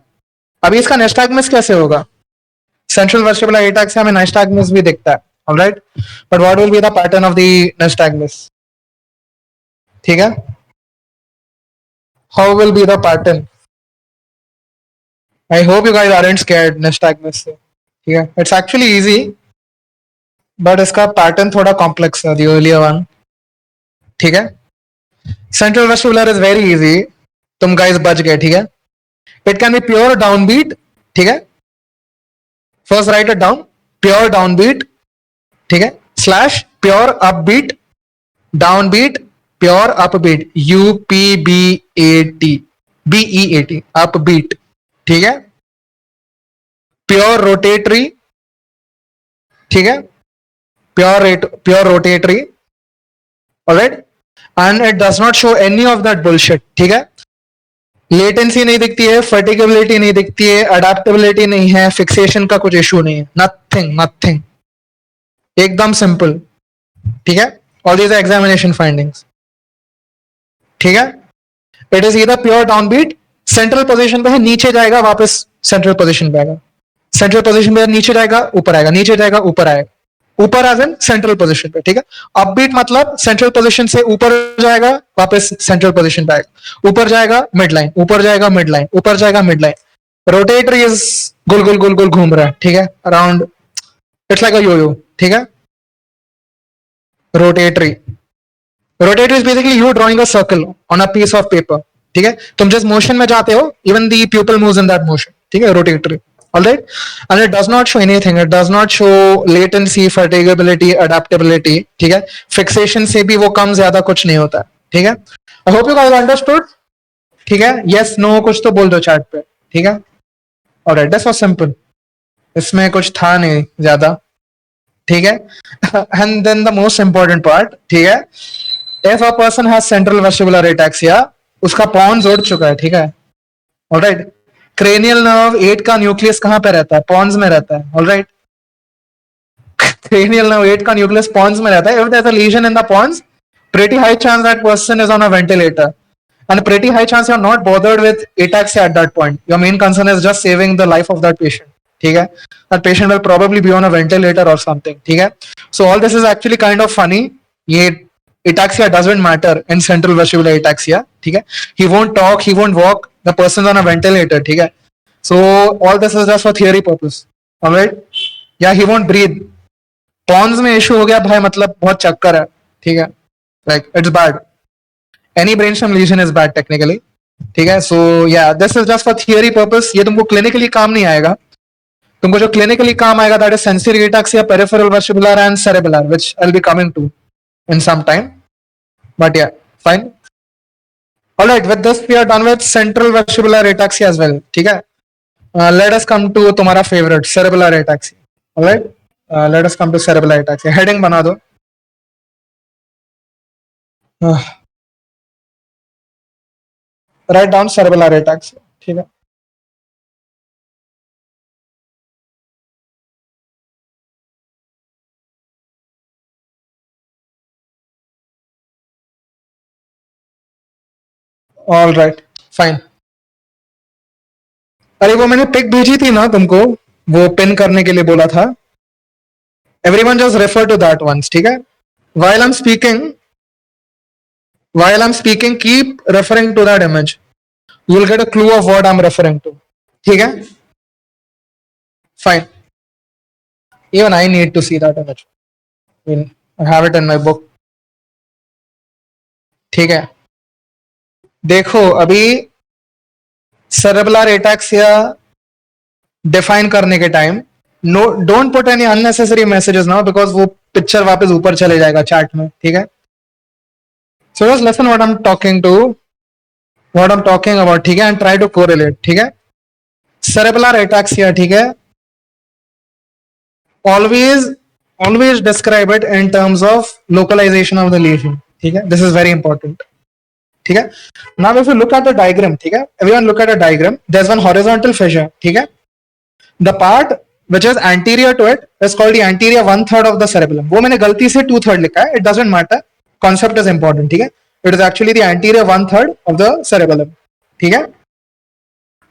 अभी इसका nystagmus कैसे होगा, central vestibular ataxia में nystagmus भी दिखता है, all right, but what will be the pattern of the nystagmus, ठीक है, how will be the pattern, I hope you guys aren't scared nystagmus से, ठीक है, it's actually easy but इसका पैटर्न थोड़ा कॉम्प्लेक्स है, the earlier one, ठीक है। central vestibular is very easy, तुम guys बच गए, ठीक है। it can be pure downbeat, ठीक है, first write it down, pure downbeat, ठीक है, slash pure upbeat, downbeat, pure upbeat, UPBAT, BEAT, upbeat, ठीक है, pure rotatory, ठीक है, pure rotatory, alright, and it does not show any of that bullshit, ठीक है। लेटेंसी नहीं दिखती है, फर्टिगेबिलिटी नहीं दिखती है, अडेप्टेबिलिटी नहीं है, फिक्सेशन का कुछ इशू नहीं है, नथिंग, एकदम सिंपल, ठीक है। ऑल दीज एग्जामिनेशन फाइंडिंग्स, ठीक है। It is either pure downbeat, central position पे है, नीचे जाएगा वापस सेंट्रल पोजीशन पे आएगा, सेंट्रल पोजीशन पे नीचे जाएगा ऊपर आएगा, नीचे जाएगा ऊपर आएगा, ऊपर एज इन सेंट्रल पोजीशन पे, ठीक है। अपबीट मतलब सेंट्रल पोजीशन से ऊपर जाएगा, वापस सेंट्रल पोजीशन पे आएगा, ऊपर जाएगा मिड लाइन, ऊपर जाएगा मिड लाइन, ऊपर जाएगा मिड लाइन। रोटेटरी इज गोल गोल गोल गोल घूम रहा है, ठीक है, around, it's like a yo, ठीक है। Rotatory, rotatory is basically you drawing a circle on a piece of paper, ठीक है। तुम जिस मोशन में जाते हो, even the pupil moves in that motion, ठीक है, rotatory. All right, and it does not show anything. It does not show latency, fatigability, adaptability. ठीक है, फिक्सेशन से भी वो कम ज्यादा कुछ नहीं होता है, ठीक है। I hope you guys understood. ठीक है, yes no कुछ तो बोल दो चैट पे, ठीक है। Alright, this was simple. इसमें कुछ था नहीं ज्यादा, ठीक है। And then the most important part, ठीक है, if a person has central vestibular ataxia, उसका पॉन्स उड़ चुका है, ठीक है। Alright, क्रेनियल नर्व 8 का न्यूक्लियस कहां पे रहता है? पॉन्स में रहता है, ऑलराइट। cranial nerve 8 का न्यूक्लियस पॉन्स में रहता है। If there's a lesion in the pons, pretty high chance that person is on a ventilator, and pretty high chance you're not bothered with ataxia at that point. Your main concern is just saving the life of that patient, ठीक है। That patient will probably be on a ventilator or something, ठीक है। So all this is actually kind of funny. ये ataxia doesn't matter in central vestibular ataxia, ठीक है। He won't talk, he won't walk, the person's on a ventilator, ठीक है। So all this is just for theory purpose, alright? Yeah, he won't breathe. Pons में issue हो गया भाई, मतलब बहुत चक्कर है, ठीक है, like it's bad. Any brainstem lesion is bad technically, ठीक है। सो या this is just for theory purpose. ये तुमको क्लिनिकली काम नहीं आएगा। तुमको जो क्लिनिकली काम आएगा that is sensory ataxia, peripheral vestibular and cerebellar, which I will be coming to in some time, but या fine. Alright, with this we are done with central vestibular ataxia as well, ठीक है। Let us come to तुम्हारा favourite cerebellar ataxia, ऑलराइट। Let us come to cerebellar ataxia. Heading बना दो। Write down cerebellar ataxia, ठीक है। All right, fine. अरे वो मैंने पिक भेजी थी ना तुमको, वो पिन करने के लिए बोला था। Everyone just refer to that once, ठीक है। While I'm speaking, keep referring to that image. You'll get a clue of what I'm referring to, ठीक है। Fine. Even I need to see that image. I have it in my book, ठीक है। देखो अभी cerebellar ataxia define करने के time, no don't put any unnecessary messages now, because वो picture वापस ऊपर चले जाएगा चैट में, ठीक है। So just listen what I am talking about, ठीक है, एंड ट्राई टू कोरिलेट, ठीक है। cerebellar ataxia, ठीक है, always describe it in terms of localisation of the lesion, ठीक है। दिस इज वेरी इंपॉर्टेंट, ठीक है। Now if you look at the diagram, ठीक है, everyone look at the diagram, there is one horizontal fissure, ठीक है। The part which is anterior to it is called the anterior 1/3 of the cerebellum. वो मैंने गलती से 2/3 लिखा है, it doesn't matter, concept is important, ठीक है। It is actually the anterior 1/3 of the cerebellum, ठीक है।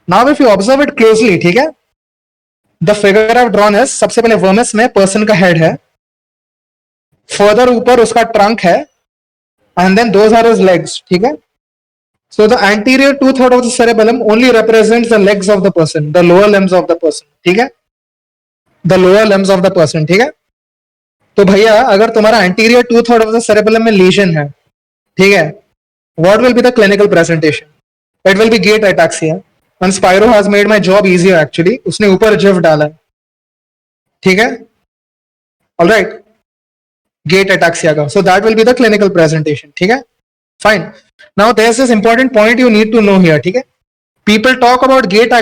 Now if you observe it closely, ठीक है, the figure I've drawn is, सबसे पहले वर्मस में person का head है, further ऊपर उसका trunk है, and then those are his legs, ठीक है। So the anterior 2/3 of the cerebellum only represents the legs of the person, the lower limbs of the person, ठीक है, the lower limbs of the person, ठीक है। तो भैया अगर तुम्हारा anterior 2/3 of the cerebellum में lesion है, ठीक है, what will be the clinical presentation? It will be gait ataxia, and Spyro has made my job easier actually. उसने ऊपर जिफ डाला है, ठीक है, all right, gait ataxia का, so that will be the clinical presentation, ठीक है, fine. Now there's this important point you need to know here, ठीक है। People talk about gait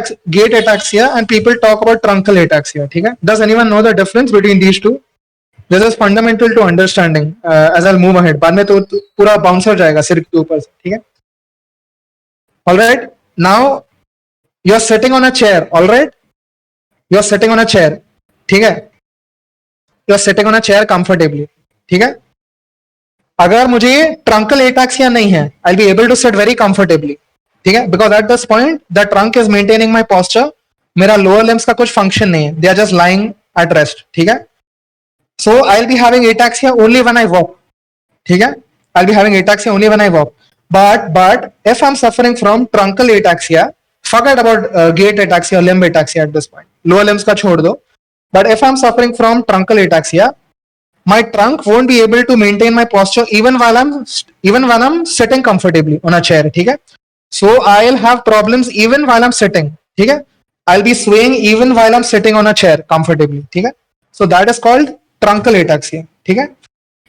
ataxia and people talk about truncal ataxia, ठीक है। Does anyone know the difference between these two? This is fundamental to understanding as I'll move ahead. बाद में तो पूरा bounce हो जाएगा सिर के ऊपर से, ठीक है। All right. Now you're sitting on a chair. All right. You're sitting on a chair, ठीक है। You're sitting on a chair comfortably, ठीक है। अगर मुझे ट्रंकल एटाक्सिया नहीं है, I be able to sit very comfortably, ठीक है, because at this point the trunk is maintaining my posture, मेरा लोअर लिम्स का कुछ फंक्शन नहीं है, they are just lying at rest, ठीक है। So I'll be having ataxia only when I walk. ठीक है? I'll be having ataxia only when I walk. But if I'm suffering from truncal ataxia, forget about gait ataxia or limb ataxia at this point. Lower limbs का छोड़ दो. But if I'm suffering from truncal ataxia, my trunk won't be able to maintain my posture even when I'm sitting comfortably on a chair. ठीक है? So I'll have problems even while I'm sitting. ठीक है? I'll be swaying even while I'm sitting on a chair comfortably. ठीक है? So that is called truncal ataxia. ठीक है?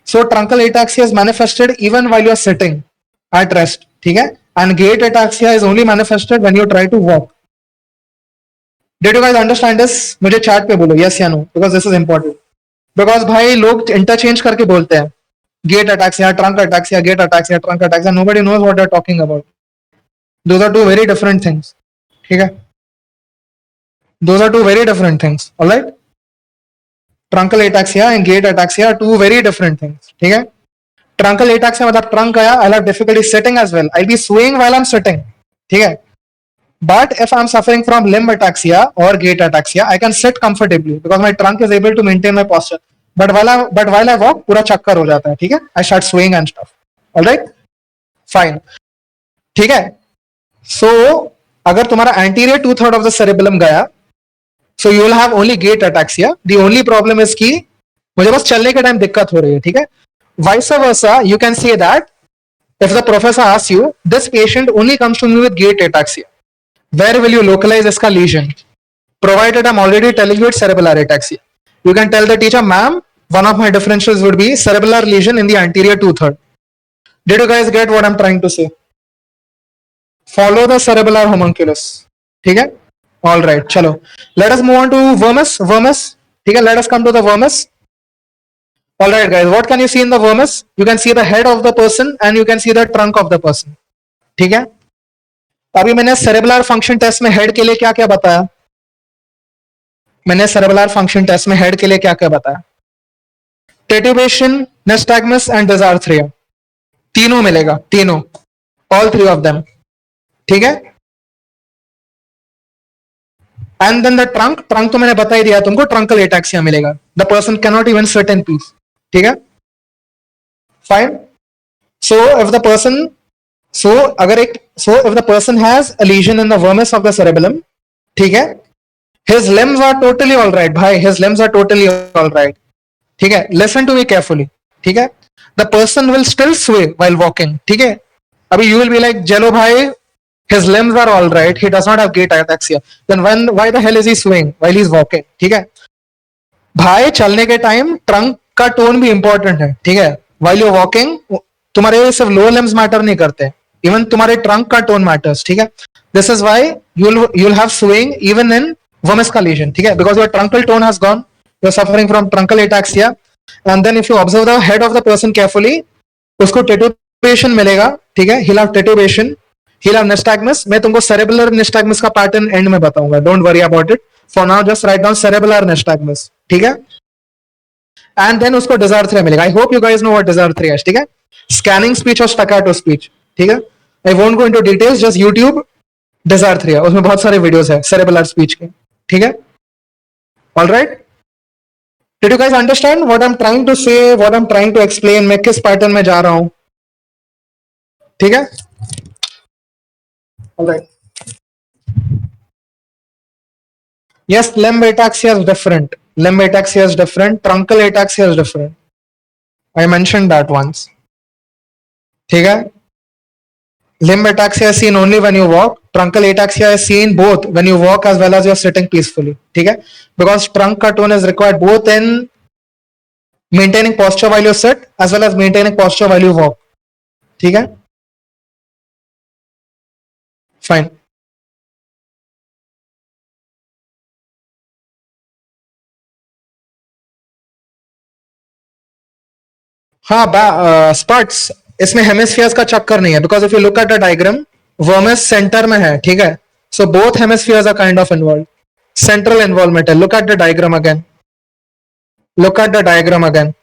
So truncal ataxia is manifested even while you are sitting at rest. ठीक है? And gait ataxia is only manifested when you try to walk. Did you guys understand this? मुझे chat पे बोलो yes या no, because this is important. Because भाई लोग interchange करके बोलते हैं gait ataxia, trunk ataxia, gait ataxia, trunk ataxia. Nobody knows what they're talking about. Those are two very different things. ठीक है? Those are two very different things. All right? Truncal ataxia and gait ataxia are two very different things. ठीक है? Truncal ataxia मतलब trunk आया, I'll have difficulty sitting as well. I'll be swaying while I'm sitting. ठीक है? But if I'm suffering from limb ataxia or gait ataxia, I can sit comfortably because my trunk is able to maintain my posture. But while I walk, पूरा चक्कर हो जाता है. ठीक है? I start swaying and stuff. All right? Fine. ठीक है? So अगर तुम्हारा anterior 2/3 of the cerebellum गया, so you will have only gait ataxia. The only problem is कि मुझे बस चलने के टाइम दिक्कत हो रही है. ठीक है? Vice versa, you can say that if the professor asks you, this patient only comes to me with gait ataxia, where will you localize this lesion? Provided I'm already telling you it's cerebellar ataxia. You can tell the teacher, ma'am, one of my differentials would be cerebellar lesion in the anterior 2/3. Did you guys get what I'm trying to say? Follow the cerebellar homunculus. ठीक है? All right, chalo. Let us move on to vermis. ठीक है? Let us come to the vermis. All right, guys. What can you see in the vermis? You can see the head of the person and you can see the trunk of the person. ठीक है? अभी मैंने cerebellar function test में head के लिए क्या क्या बताया? मैंने सेरेबुलर फंक्शन टेस्ट में हेड के लिए क्या क्या बताया? टेट्यूबेशन, निस्टैग्मस एंड डिजार्थ्रिया. तीनों मिलेगा, तीनों. All three of them. ठीक है? एंड देन द ट्रंक तो मैंने बता ही दिया तुमको, ट्रंकल एटैक्सिया मिलेगा. The person can not even sit in peace. ठीक है? Fine. So if the person if the person has a lesion in the vermis of the cerebellum, ठीक है, his limbs are totally all right. भाई, his limbs are totally all right. ठीक है? Listen to me carefully. ठीक है? The person will still sway while walking. ठीक है? अभी you will be like, Jello भाई, his limbs are all right. He does not have gait ataxia. Then why the hell is he swaying while he's walking? ठीक है? भाई, चलने के time trunk का टोन भी इंपॉर्टेंट है. ठीक है? While you're walking, तुम्हारे सिर्फ लोअर लिम्स मैटर नहीं करते, इवन तुम्हारे ट्रंक का टोन मैटर्स. ठीक है? This is why you'll have swaying even in vermis का lesion. ठीक है? Because your truncal tone has gone, you're suffering from truncal ataxia. And then if you observe the head of the person carefully, उसको टेट्यूबेशन मिलेगा. ठीक है? He'll have टेट्यूबेशन, he'll have nystagmus. मैं तुमको cerebellar nystagmus का पैटर्न एंड में बताऊंगा. Don't worry about it. For now, just write down cerebellar nystagmus. ठीक है? And then उसको डिजार्थ्रिया मिलेगा. I hope you guys know what डिजार्थ्रिया is. ठीक है? Scanning speech और staccato speech. ठीक है? I won't go into details, just YouTube डिजार्थ्रिया, उसमें बहुत सारे वीडियोस है cerebellar speech के. ठीक है? All right? Did you guys understand what I'm trying to say, what I'm trying to explain? मैं किस पैटर्न में जा रहा हूं? ठीक है? All right. Yes, limb ataxia is different. Limb ataxia is different. Truncal ataxia is different. I mentioned that once. ठीक है? Limb ataxia is seen only when you walk. Truncal ataxia is seen both when you walk as well as you're sitting peacefully. ठीक है? Because trunk का tone is required both in maintaining posture while you sit as well as maintaining posture while you walk. ठीक है? Fine. हाँ, spots इसमें hemispheres का चक्कर नहीं है. Because if you look at the diagram, vermis centre में है. ठीक है? So both hemispheres are kind of involve. Central involvement है. Look at the diagram again. Look at the diagram again.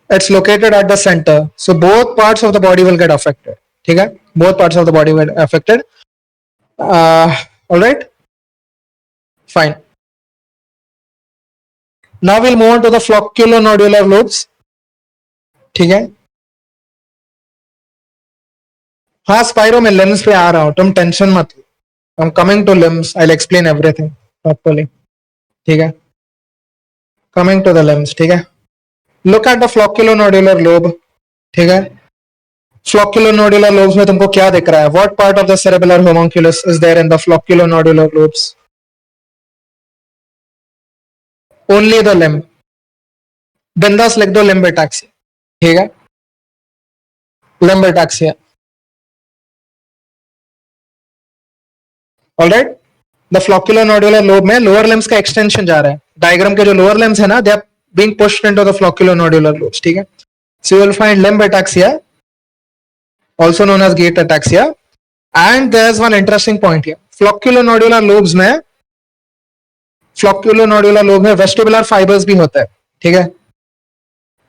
It's located at the center. So both parts of the body will get affected. ठीक है? Both parts of the body will get affected. All right? Fine. Now will move on to the flocculonodular lobes. ठीक है. हाँ spiro में limbs पे आ रहा हूं, तुम टेंशन मत लो. I am coming to limbs, I will explain everything properly. ठीक है. Coming to the limbs. ठीक है. Look at the flocculonodular lobe. ठीक है. फ्लोक्युलोनोड्यूलर लोब्स में तुमको क्या दिख रहा है? What part of the cerebellar homunculus is there in the flocculonodular lobes? Only the limb. बिंदास लिख दो लिम्ब एटाक्सिया. ठीक है. Limb ataxia. Alright. The flocculonodular lobe में लोअर लिम्स का एक्सटेंशन जा रहा है. डायग्राम के जो लोअर लिम्स है ना, they are being pushed into the flocculonodular lobes. ठीक है. So you will find limb ataxia, also known as gate ataxia. And there's one interesting point here. Flocculonodular lobes में वेस्टिबुलर फाइबर्स भी होते हैं. ठीक है.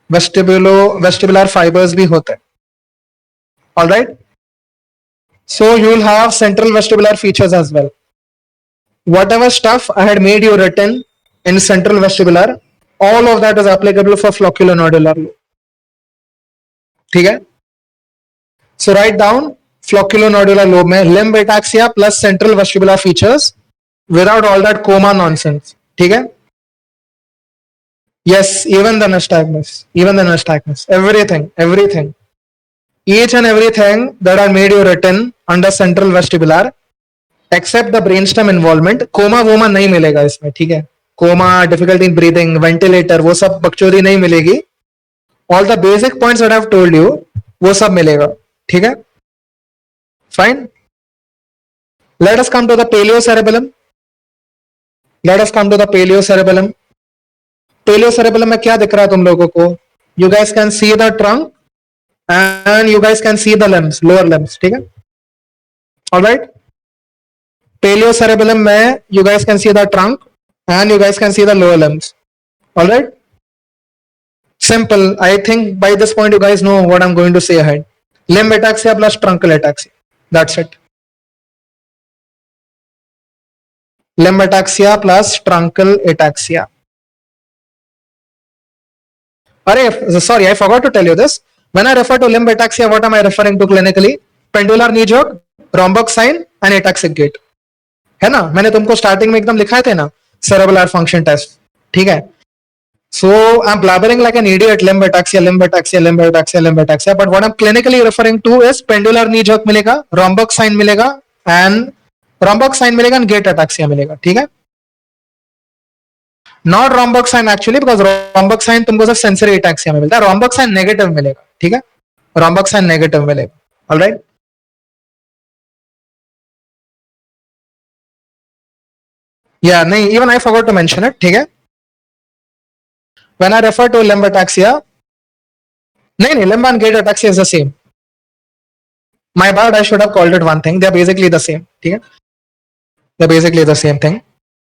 वेस्टिबुलर फाइबर्स भी होते हैं. All right. So you will have central vestibular features as well. Whatever stuff I had made you written in central vestibular, all of that is applicable for flocculonodular lobe. ठीक है. So write down flocculonodular lobe में limb ataxia plus central vestibular features without all that coma nonsense. ठीक है. Yes, even the nystagmus, everything, each and everything that I made you written under central vestibular except the brainstem involvement. Coma वोमा नहीं मिलेगा इसमें. ठीक है. Coma, difficulty in breathing, ventilator, वो सब बकचोदी नहीं मिलेगी. All the basic points that I have told you वो सब मिलेगा. ठीक है. Fine. Let us come to the paleocerebellum. Paleocerebellum में क्या दिख रहा है तुम लोगों को? You guys can see the trunk and you guys can see the limbs, lower limbs. ठीक है. ऑलराइट. पेलियोसेरेबेलम में you guys can see the trunk and you guys can see the lower limbs. All right. Simple. I think by this point you guys know what I'm going to say ahead. Limb ataxia plus truncal ataxia. That's it. Limb ataxia plus truncal ataxia. Sorry, I forgot to tell you this. When I refer to limb ataxia, what am I referring to clinically? Pendular knee jerk, rhombox sign, and ataxic gait. है ना. मैंने तुमको starting में एकदम लिखाए थे ना, cerebral function test. ठीक है. So I am blabbering like an idiot. Limb ataxia, but what I am clinically referring to is pendular knee jerk मिलेगा, रॉम्बॉक्स साइन मिलेगा एंड गेट एटाक्सिया मिलेगा. ठीक है. Not Romberg's sign actually, because Romberg's sign तुमको सिर्फ sensory ataxia में मिलता है. रॉम्बॉक्स साइन नेगेटिव मिलेगा. ठीक है. रॉम्बॉक्स साइन नेगेटिव मिलेगा. ऑलराइट. या नहीं, even I forgot to mention it. ठीक है. When I refer to limb ataxia, नहीं, limb and gait ataxia is the same. My bad, I should have called it one thing. They are basically the same. ठीक है. They are basically the same thing.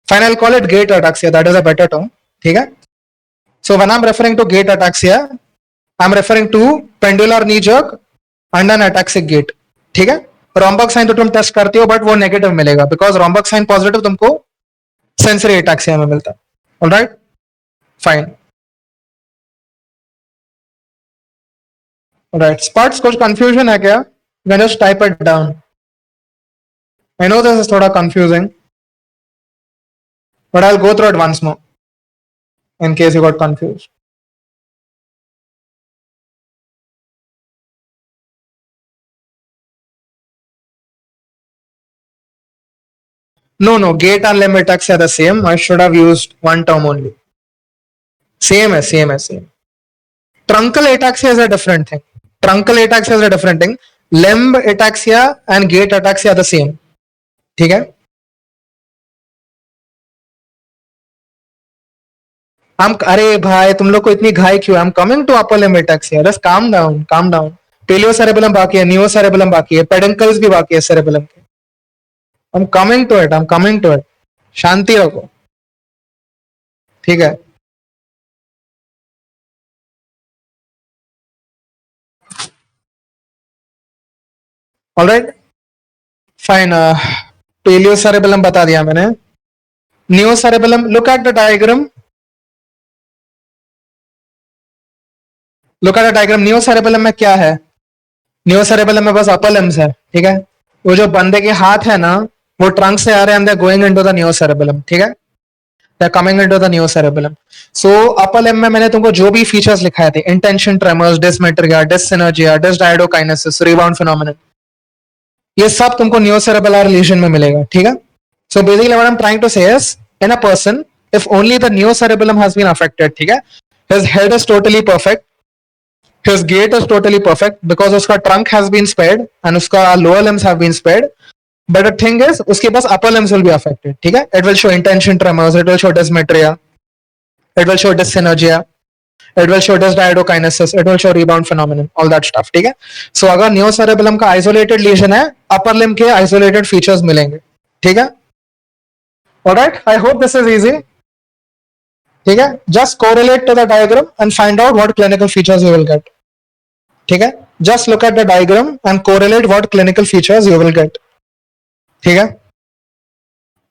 Fine, I will call it gait ataxia. That is a better term. ठीक है. So when I am referring to gait ataxia, I am referring to pendular knee jerk and an ataxic gait. ठीक है. Romberg's sign तो तुम test करते हो, but वो negative मिलेगा, बिकॉज रॉम्बॉक्स साइन पॉजिटिव तुमको सेंसरी एटाक्सिया में मिलता है. ऑलराइट. फाइन. ऑलराइट. स्पॉट्स कुछ कंफ्यूजन है क्या? You can just type it down. I know this is थोड़ा confusing, but I will go through it once more in case you got confused. No, gate and limb attacks are the same. I should have used one term only. Same. Truncal ataxia is a different thing. Limb ataxia and gate ataxia are the same. ठीक है. अरे भाई तुम लोग को इतनी घाई क्यों? I am coming to upper limb ataxia. Just calm down. Paleocerebellum बाकी है, नियोसेरेबेलम बाकी है, पेडंकल्स भी बाकी है सेरेबेलम के. I am coming to it. शांति रखो. ठीक है. ऑलराइट. फाइन. पेलियोसेरेबेलम बता दिया मैंने. Neocerebellum, look at the diagram. Look at the diagram. Neocerebellum में क्या है? नियो सेरेबेलम में बस अपर लिम्स है. ठीक है, वो जो बंदे के हाथ है ना, वो ट्रंक से आ रहे हैं and they going into the neo cerebellum. ठीक है, they coming into the neo cerebellum. So upper limb में मैंने तुमको जो भी फीचर्स लिखाए थे, इंटेंशन ट्रेमर्स, डिसमेट्रिया, डिससिनर्जिया, डिसडायोडोकाइनेसिस, रिबाउंड फिनोमेनन, ये सब तुमको नियो सेरेबेलर लीजन में मिलेगा. ठीक है, so basically what I am trying to say is, in a person if only the neocerebellum has been affected, ठीक है, his head is totally perfect, his gait is totally perfect because उसका trunk has been spared and उसका lower limbs have been spared, but the thing is उसके पास upper limbs will be affected. ठीक है, it will show intention tremors, it will show dysmetria, it will show dyssynergia, it will show dysdiadokinesis, it will show rebound phenomenon, all that stuff. ठीक है, so अगर neocerebellum का isolated lesion है, upper limb के isolated features मिलेंगे. ठीक है, alright, I hope this is easy. ठीक है, just correlate to the diagram and find out what clinical features you will get. ठीक है, just look at the diagram and correlate what clinical features you will get. ठीक है,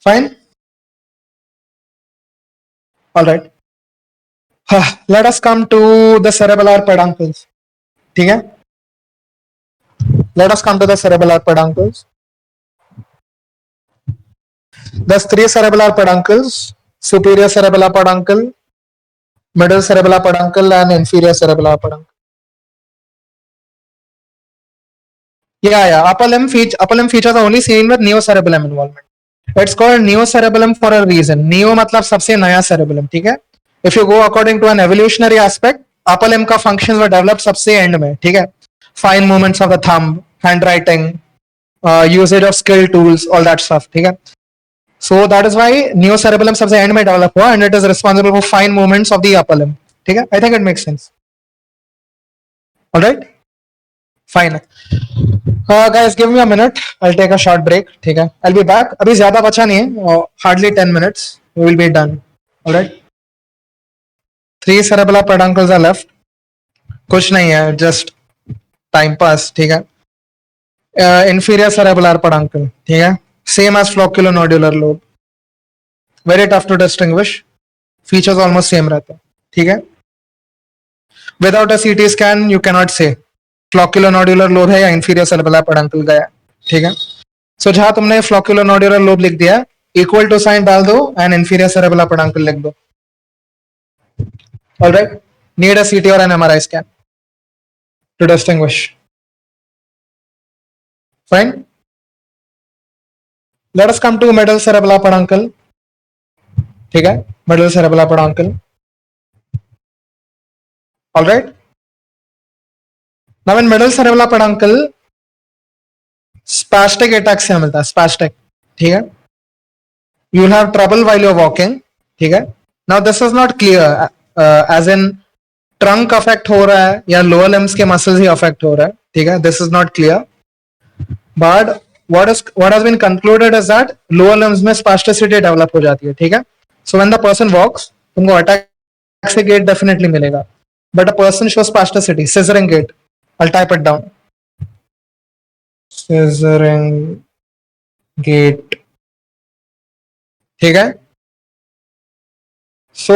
fine, alright. Let us come to the cerebellar peduncles. ठीक है, let us come to the cerebellar peduncles. There's three cerebellar peduncles: superior cerebellar peduncle, middle cerebellar peduncle, and inferior cerebellar peduncle. Yeah. Upper limb features are only seen with neocerebellum involvement. It's called neocerebellum for a reason. Neo मतलब सबसे नया cerebellum. ठीक है, if you go according to an evolutionary aspect, upper limb का functions were developed सबसे end में. ठीक है, fine movements of the thumb, handwriting, usage of skill tools, all that stuff. ठीक है, so that is why neocerebellum सबसे end में develop हुआ and it is responsible for fine movements of the upper limb. ठीक है, I think it makes sense. Alright, fine. Guys, give me a minute. I'll take a short break. ठीक है, I'll be back. अभी ज्यादा बचा नहीं है, hardly 10 minutes. We will be done. Alright. 3 cerebellar peduncles are left. कुछ नहीं है, just time pass. ठीक है, inferior cerebellar peduncle. ठीक है, same as flocculonodular lobe. Very tough to distinguish. Features almost same रहते हैं. ठीक है, without a CT scan you cannot say flocculonodular lobe है या इंफीरियर सेरेबेलर पेडंकल गया. ठीक है, सो जहां तुमने फ्लॉक्यूलोनोड्यूलर लोब लिख दिया, इक्वल टू साइन डाल दो एंड इंफीरियर सेरेबेलर पेडंकल लिख दो. ऑलराइट, नीड अ सीटी और an MRI scan to distinguish. Fine, let us come to middle cerebellar peduncle. ठीक है, middle cerebellar peduncle. Alright, now in middle cerebellar peduncle spastic ataxia मिलता है. Spastic. ठीक है, you will have trouble while you're walking. ठीक है, now this is not clear as in trunk affect हो रहा है या lower limbs के muscles ही affect हो रहा है. ठीक है, this is not clear, but what has been concluded is that lower limbs में spasticity develop हो जाती है. ठीक है, so when the person walks, तुमको attack से gait definitely मिलेगा, but a person shows spasticity, scissoring gait. I'll type it down. Scissoring gait. ठीक है, so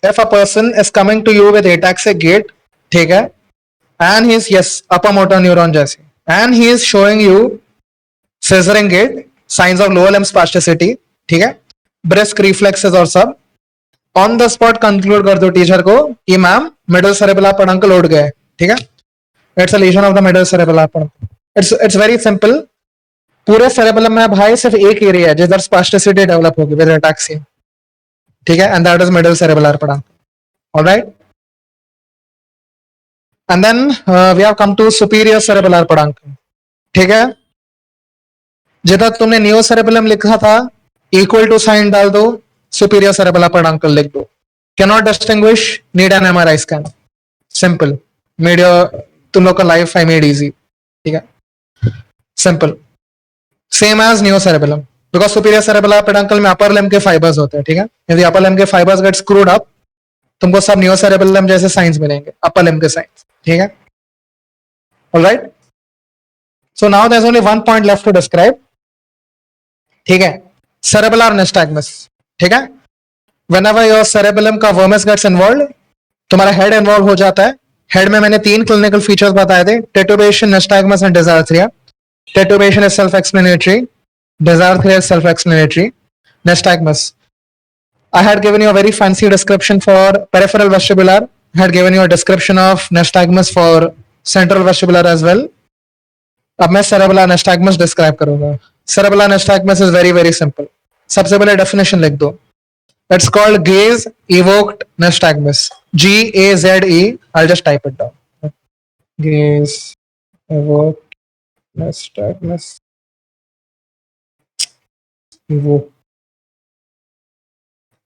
if a person is coming to you with ataxic gait, ठीक है, and he is, yes, upper motor neuron जैसे, and he is showing you scissoring gait, signs of lower limb spasticity. ठीक है, brisk reflexes और सब, on the spot conclude कर दो teacher को कि मैम मिडल सेरेबेलर पेडंकल उड़ गए. ठीक है, it's a lesion of the middle cerebellar peduncle. It's very simple. पूरे सेरेबेलम में भाई सिर्फ एक एरिया है जिधर स्पैस्टिसिटी डेवलप होगी विद एटैक्सिया. ठीक है, and that is middle cerebellar peduncle. Alright, and then we have come to superior cerebellar peduncle. ठीक है, जिधर तुमने नियो सेरेबेलम लिखा था, इक्वल टू साइन डाल दो, सुपीरियर सेरेबेलर पेडंकल लिख दो. Cannot distinguish, need an MRI scan. Simple. Made तुम लोग का लाइफ आई मेड इजी. ठीक है, simple. Same as neo cerebellum, because superior cerebellar peduncle में अपर लिम्ब के फाइबर्स होते हैं. ठीक है, यदि अपर लिम्ब के फाइबर्स गेट स्क्रूड अप, तुमको सब नियो सेरेबेलम जैसे साइंस मिलेंगे, अपर लिम्ब के साइंस. ठीक है, alright. So now there is only one point left to describe. ठीक है, सेरेबेलर निस्टैग्मस. ठीक है, व्हेनेवर योर सेरेबेलम का वर्मस गेट्स इन्वॉल्वड, तुम्हारा हेड इन्वॉल्व हो जाता है. हेड में मैंने 3 क्लिनिकल फीचर्स बताए थे, टेटुबेशन, nystagmus and dysarthria. टेटुबेशन is self-explanatory, dysarthria is self-explanatory. Nystagmus, I had given you a very fancy description for peripheral vestibular. I had given you a description of nystagmus for central vestibular as well. अब मैं cerebellar nystagmus describe करूंगा. Cerebellar nystagmus is very very simple. सबसे पहले definition लिख दो. It's called gaze evoked nystagmus. GAZE. I'll just type it down. Gaze evoked nystagmus. Evoked.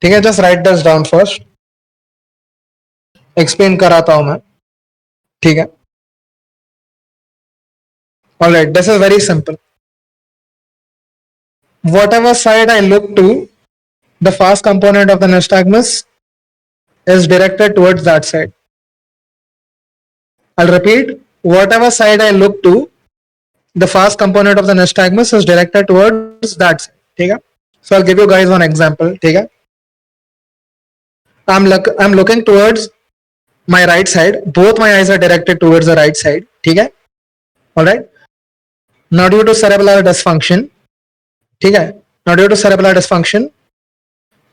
ठीक है, just write this down first. Explain कराता हूं मैं. ठीक है. All right, this is very simple. Whatever side I look to, the fast component of the nystagmus is directed towards that side. I'll repeat. Whatever side I look to, the fast component of the nystagmus is directed towards that side. ठीक है. So I'll give you guys one example. ठीक है. I'm looking towards my right side. Both my eyes are directed towards the right side. ठीक है. All right. Now due to cerebellar dysfunction, ठीक है. Now due to cerebellar dysfunction,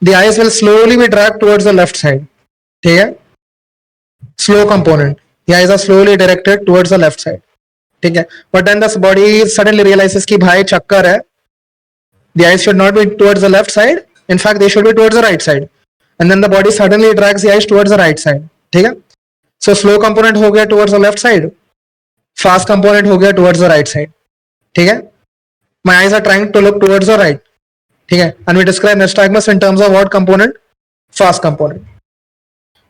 the eyes will slowly be dragged towards the left side. ठीक है. Slow component. The eyes are slowly directed towards the left side. ठीक है. But then the body suddenly realizes कि भाई चक्कर है. The eyes should not be towards the left side. In fact, they should be towards the right side. And then the body suddenly drags the eyes towards the right side. ठीक है. So slow component हो गया towards the left side. Fast component हो गया towards the right side. ठीक है. My eyes are trying to look towards the right. ठीक है. And we describe nystagmus in terms of what component? Fast component.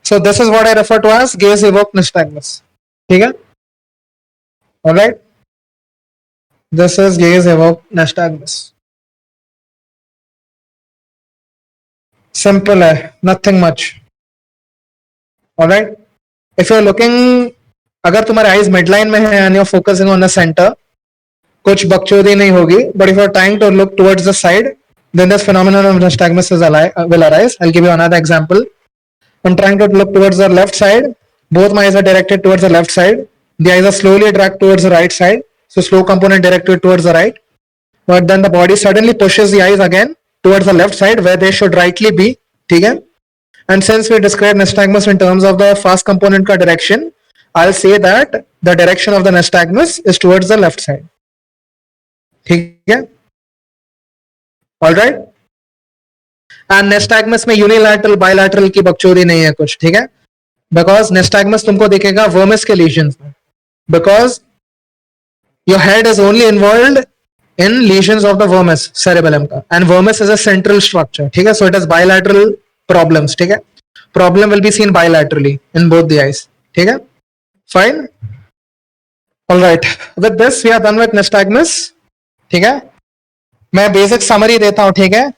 So this is what I refer to as gaze evoked nystagmus. ठीक है. All right. This is gaze evoked nystagmus. Simple है, nothing much. All right. If you're looking, अगर तुम्हारे eyes midline में है and you're focusing on the center, कुछ बकचोदी नहीं होगी. But if you're trying to look towards the side, then this phenomenon of nystagmus will arise. I'll give you another example. I'm trying to look towards the left side. Both my eyes are directed towards the left side. The eyes are slowly dragged towards the right side. So slow component directed towards the right. But then the body suddenly pushes the eyes again towards the left side where they should rightly be. ठीक है. And since we describe nystagmus in terms of the fast component का direction, I'll say that the direction of the nystagmus is towards the left side. ठीक है. All right. And nystagmus में unilateral bilateral की बकचोदी नहीं है कुछ. ठीक है. Because nystagmus तुमको दिखेगा vermis के lesions में. Because your head is only involved in lesions of the vermis cerebellum का, and vermis is a central structure. ठीक है. So it has bilateral problems. ठीक है. Problem will be seen bilaterally in both the eyes. ठीक है. Fine. All right. With this we are done with nystagmus. ठीक है. मैं बेसिक समरी देता हूं. ठीक है.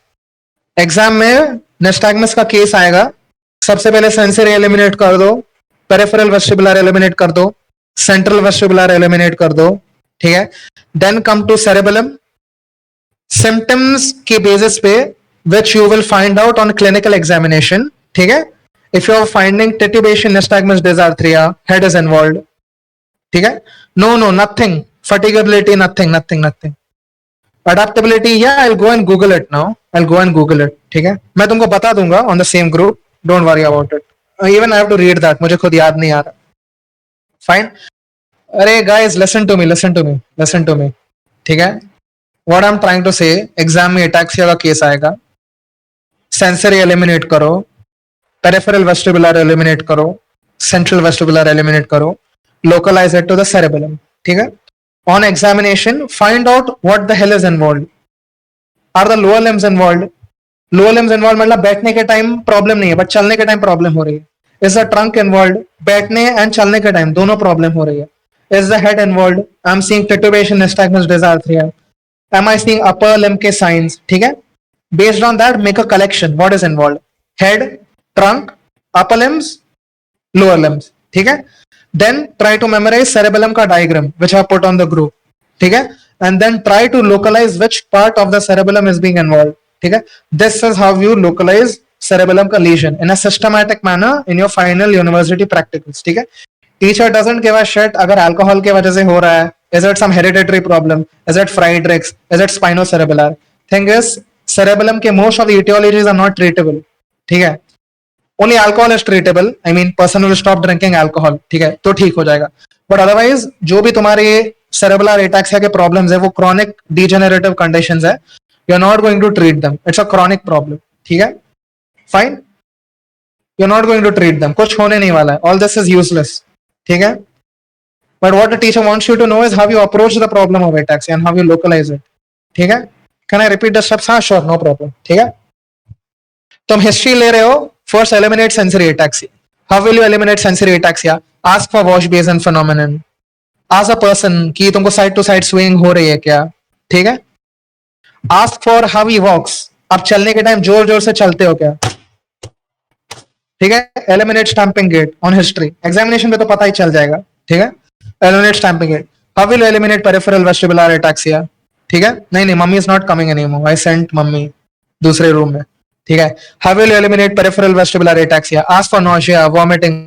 एग्जाम में nystagmus का केस आएगा. सबसे पहले सेंसरी एलिमिनेट कर दो, पेरिफेरल वेस्टिबुलर एलिमिनेट कर दो, सेंट्रल वेस्टिबुलर एलिमिनेट कर दो. ठीक है. Then come to cerebellum. Symptoms के बेसिस पे which you will find out on clinical examination. ठीक है. If you are finding titubation, nystagmus, dysarthria, head is involved. ठीक है. No, nothing. Fatigability, nothing. Adaptability, yeah, I'll go and Google it now. ठीक है. मैं तुमको बता दूंगा on the same group. Don't worry about it. Even I have to read that. मुझे खुद याद नहीं आ रहा. Fine. अरे guys, listen to me. ठीक है. What I'm trying to say, exam में ataxia का केस आएगा. सेंसरी एलिमिनेट करो, पेरिफेरल वेस्टिबुलर एलिमिनेट करो, सेंट्रल वेस्टिबुलर एलिमिनेट करो, localise it to the cerebellum. ठीक है. On examination find out what the hell is involved. Are the lower limbs involved? Lower limbs involve मतलब बैठने के time problem नहीं है, बट चलने के टाइम प्रॉब्लम हो रही है. Is the trunk involved? बैठने एंड चलने के टाइम दोनों प्रॉब्लम हो रही है. Is the head involved? I am seeing titubation, nystagmus, dysarthria. Am I seeing upper limb के signs? ठीक है. Based on that, make a collection. What is involved? Head, trunk, upper limbs, lower limbs. ठीक है. Then try to memorize cerebellum का diagram, which I put on the group. ठीक है. And then try to localize which part of the cerebellum is being involved. ठीक है. This is how you localize cerebellum का lesion in a systematic manner in your final university practicals. ठीक है. Teacher doesn't give a shit अगर alcohol की वजह से हो रहा है. Is it some hereditary problem? Is it Friedrichs? Is it spinocerebellar? Thing is, cerebellum के most of the etiologies are not treatable. ठीक है. Only alcohol is treatable. I mean, person will stop drinking alcohol. ठीक है, तो ठीक हो जाएगा. But otherwise, जो भी तुम्हारे cerebellar ataxia के problems है, वो chronic degenerative conditions है. You're not going to treat them. It's a chronic problem. ठीक है. Fine. You're not going to treat them. कुछ होने नहीं वाला है. All this is useless. ठीक है. But what the teacher wants you to know is how you approach the problem of ataxia and how you localize it. ठीक है? Can I repeat the steps? हाँ, sure, no problem. ठीक है? तुम history ले रहे हो. First, eliminate sensory ataxia. How will you eliminate sensory ataxia? Ask for wash basin phenomenon. Ask a person कि तुमको side to side swing हो रही है क्या? ठीक है? Ask for how he walks. आप चलने के टाइम जोर जोर से चलते हो क्या? ठीक है? Eliminate stamping gait on history. Examination में तो पता ही चल जाएगा. ठीक है? Eliminate stamping gait. How will you eliminate peripheral vestibular ataxia? ठीक है? नहीं, mummy is not coming anymore. I sent mummy दूसरे रूम में. ठीक है? How will you eliminate peripheral vestibular ataxia? Ask for nausea, vomiting,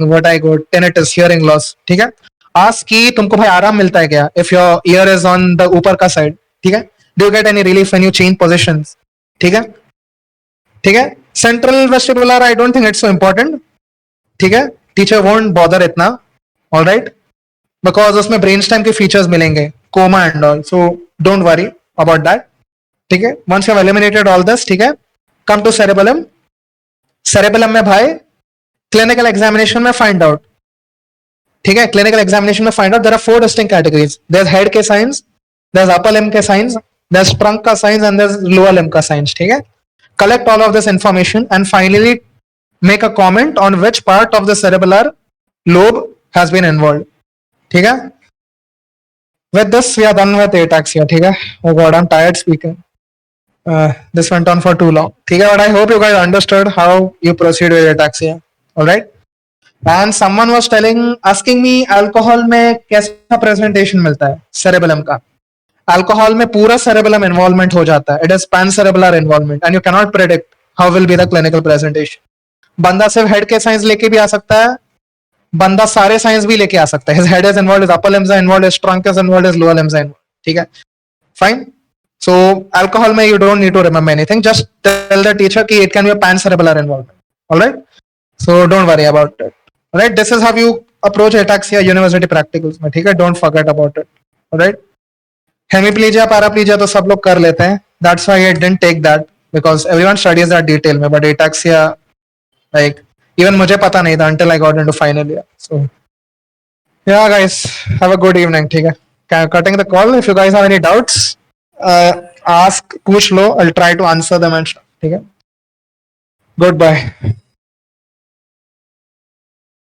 vertigo, tinnitus, hearing loss. ठीक है? Ask कि तुमको भाई आराम मिलता है क्या? If your ear is on the ऊपर का side. ठीक है? Do you get any relief when you change positions? ठीक है? ठीक है? Central vestibular, I don't think it's so important. ठीक है? Teacher won't bother इतना. All right? Because उसमें brainstem के features मिलेंगे, coma and all. So don't worry about that. ठीक है? Once you have eliminated all this, ठीक है? Come to cerebellum. Cerebellum में भाई clinical examination में find out. ठीक है? Clinical examination में find out there are 4 distinct categories. There's head के signs, there's upper limb के signs, there's trunk का signs and there's lower limb का signs. ठीक है? Collect all of this information and finally make a comment on which part of the cerebellar lobe has been involved. ठीक है? With this we are done with ataxia. ठीक है? Oh god, I'm tired speaking. This went on for too long. ठीक है? But I hope you guys understood how you proceed with ataxia. All right? And someone was asking me alcohol में कैसा presentation मिलता है cerebellum का. Alcohol में पूरा cerebellum involvement हो जाता है. It is pancerebellar involvement and you cannot predict how will be the clinical presentation. बंदा सिर्फ head के signs लेके भी आ सकता है. बंदा सारे साइंस भी लेके आ सकता है. His head is involved, his upper limbs are involved, his trunk is involved, his lower limbs are involved. ठीक है? Fine. So alcohol में you don't need to remember anything. Just tell the teacher कि it can be a pancerebellar involvement. All right? So don't worry about it. All right? This is how you approach ataxia university practicals में. ठीक है? Don't forget about it. All right? Hemiplegia, paraplegia तो सब लोग कर लेते हैं. That's why I didn't take that because everyone studies that detail में. But ataxia, like even मुझे पता नहीं था until I got into final year. So yeah, guys, have a good evening. ठीक है? Cutting the call. If you guys have any doubts, ask, पूछ लो. I'll try to answer them and stuff. ठीक है? Goodbye.